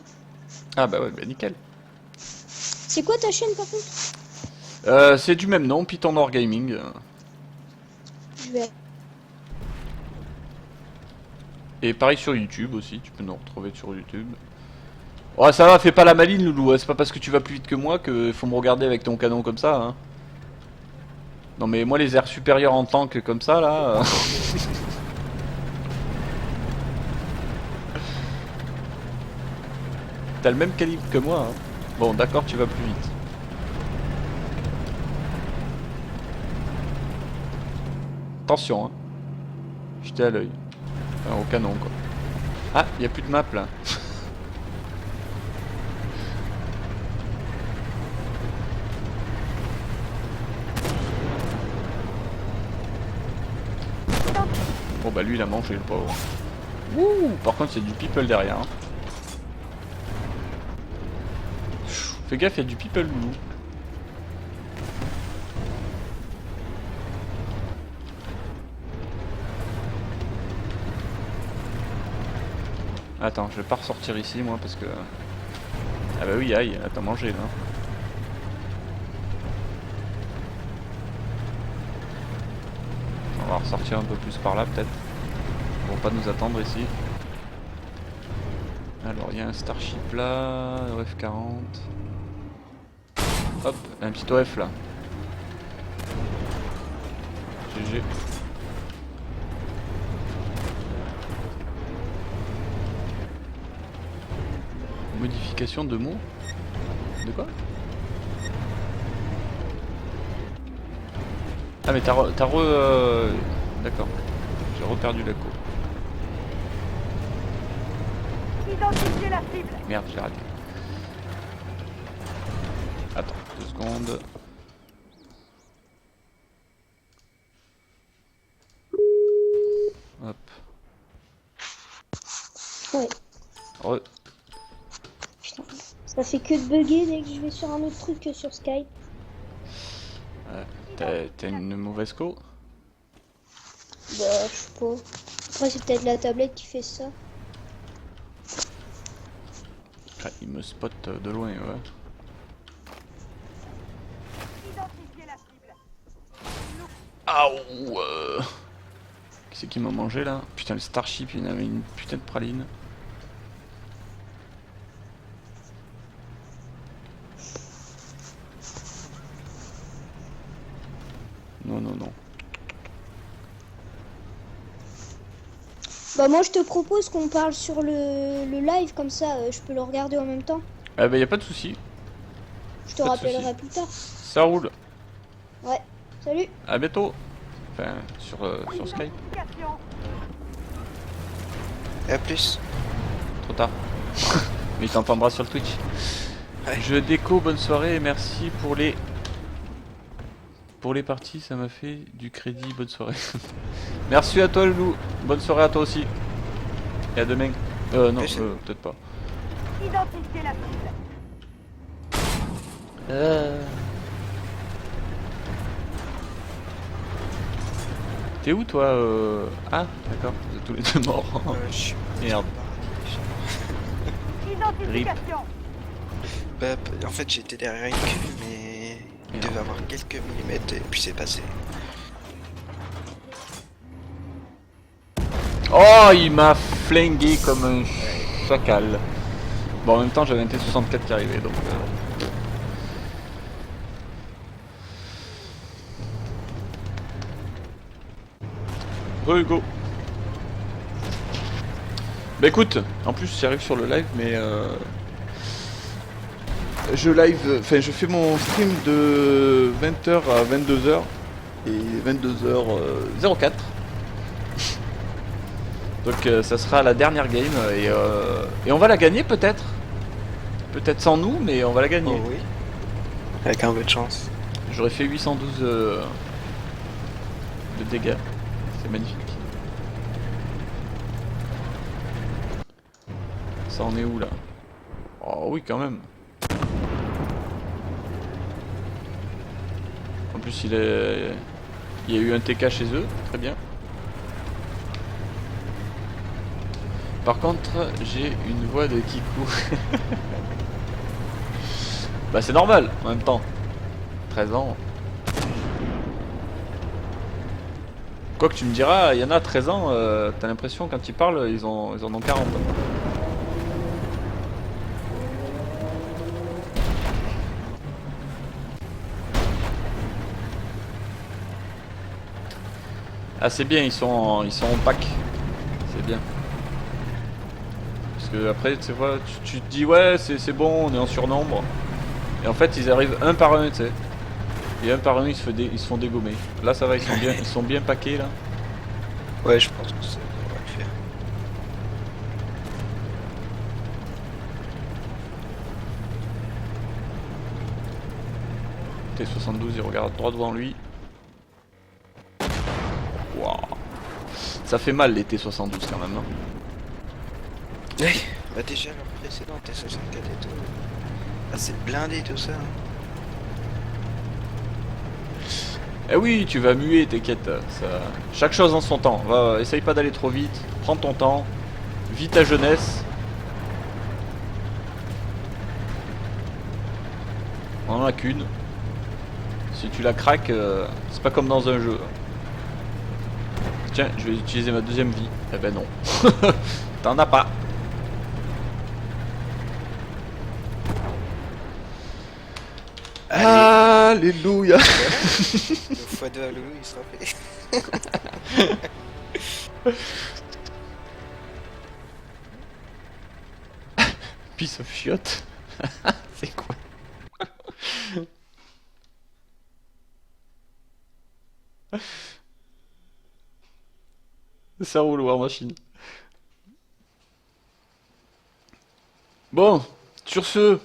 Ah bah ouais, bah nickel. C'est quoi ta chaîne par contre? C'est du même nom, Python War Gaming. Je vais... Et pareil sur YouTube aussi, tu peux nous retrouver sur YouTube. Ouais, ça va, fais pas la maline, Loulou. C'est pas parce que tu vas plus vite que moi que faut me regarder avec ton canon comme ça. Hein. Non, mais moi, les airs supérieurs en tank comme ça, là. T'as le même calibre que moi. Hein. Bon, d'accord, tu vas plus vite. Attention, hein. J'étais à l'œil. Enfin, au canon, quoi. Ah, y a plus de map là. Bon bah lui il a mangé le pauvre. Ouh, par contre il y a du people derrière. Hein. Fais gaffe, il y a du people loulou. Attends, je vais pas ressortir ici moi parce que... Ah bah oui, aïe, t'as mangé là. On va ressortir un peu plus par là peut-être. Pour pas nous attendre ici. Alors il y a un Starship là, OF 40. Hop, un petit OF là. GG. Modification de mots. De quoi? Ah mais t'as D'accord. J'ai reperdu la co. Identifiez la cible. Merde, j'ai raté. Attends, 2 secondes. Hop. Ouais. Re. Putain. Ça fait que de bugger dès que je vais sur un autre truc que sur Skype. T'as une mauvaise co? Bah, je sais pas. Après, c'est peut-être la tablette qui fait ça. Ah, il me spot de loin, ouais. Identifiez la cible. Aouh Qui c'est qui m'a mangé là? Putain, le Starship, il avait une putain de praline. Non, non, non. Bah, moi, je te propose qu'on parle sur le live, comme ça, je peux le regarder en même temps. Ah bah y a pas de souci. Je te Pas de rappellerai souci. plus tard. Ça roule. Ouais. Salut. À bientôt. Enfin, sur Skype. Identification. Et à plus. Trop tard. Mais il t'entendra sur le Twitch. Ouais. Je déco, bonne soirée et merci pour les... Pour les parties, ça m'a fait du crédit, bonne soirée. Merci à toi le loup, bonne soirée à toi aussi. Et à demain. Non, Merci. peut-être pas. Identifiez la cible. T'es où toi Ah, d'accord, vous êtes tous les deux morts. Je suis Merde. Identification. Bah, en fait, j'étais derrière une queue, mais il devait avoir quelques millimètres et puis c'est passé. Oh, il m'a flingué comme un chacal. Bon, en même temps, j'avais un T64 qui arrivait, donc... Hugo. Bah écoute, en plus j'arrive sur le live, mais je fais mon stream de 20h à 22h et 22h04. Donc ça sera la dernière game et on va la gagner peut-être. Peut-être sans nous, mais on va la gagner. Oh oui. Avec un peu de chance. J'aurais fait 812 de dégâts. C'est magnifique. Ça en est où là? Oh oui quand même. En plus il y a eu un TK chez eux, très bien. Par contre j'ai une voix de Kikou. Bah c'est normal en même temps. 13 ans. Quoi que tu me diras, il y en a 13 ans, t'as l'impression quand ils parlent, ils en ont 40. Ah c'est bien, ils sont en pack. C'est bien. Parce que après, tu vois, tu te dis ouais c'est bon, on est en surnombre. Et en fait ils arrivent un par un, tu sais. Et un par un ils se font dégommer. Là ça va, ils sont bien packés là. Ouais, je pense que ça devrait le faire. T72 il regarde droit devant lui. Waouh. Ça fait mal les T72 quand même. Hein. Ouais, bah déjà leur précédent T64 et tout. Ah, c'est blindé tout ça. Eh oui, tu vas muer, t'inquiète. Chaque chose en son temps. Essaye pas d'aller trop vite. Prends ton temps. Vis ta jeunesse. On en a qu'une. Si tu la craques, c'est pas comme dans un jeu. Tiens, je vais utiliser ma deuxième vie. Eh ben non. T'en as pas. Alléluia. Le x2 à Loulou il sera fait. Piece of shit. C'est quoi? Ça roule War Machine. Bon, sur ce,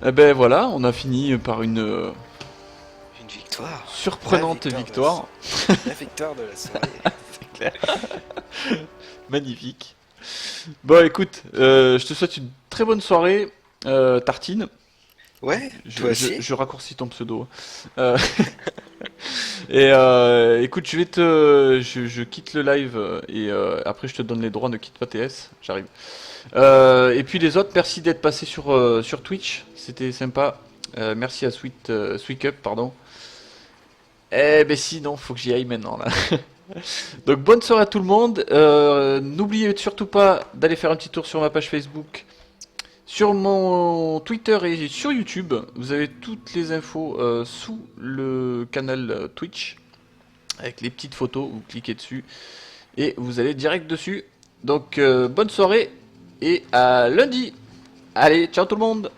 eh ben voilà, on a fini par une Une victoire. surprenante La victoire. La victoire de la soirée. C'est clair. Magnifique. Bon, écoute, je te souhaite une très bonne soirée, Tartine. Ouais, toi aussi. Je raccourcis ton pseudo. Euh, et écoute, je quitte le live et après je te donne les droits. Ne quitte pas TS, j'arrive. Et puis les autres, merci d'être passé sur Twitch, c'était sympa. Merci à Sweet Up, pardon. Eh ben si, non, faut que j'y aille maintenant là. Donc bonne soirée à tout le monde. N'oubliez surtout pas d'aller faire un petit tour sur ma page Facebook, sur mon Twitter et sur YouTube. Vous avez toutes les infos sous le canal Twitch avec les petites photos. Vous cliquez dessus et vous allez direct dessus. Donc bonne soirée et à lundi. Allez, ciao tout le monde.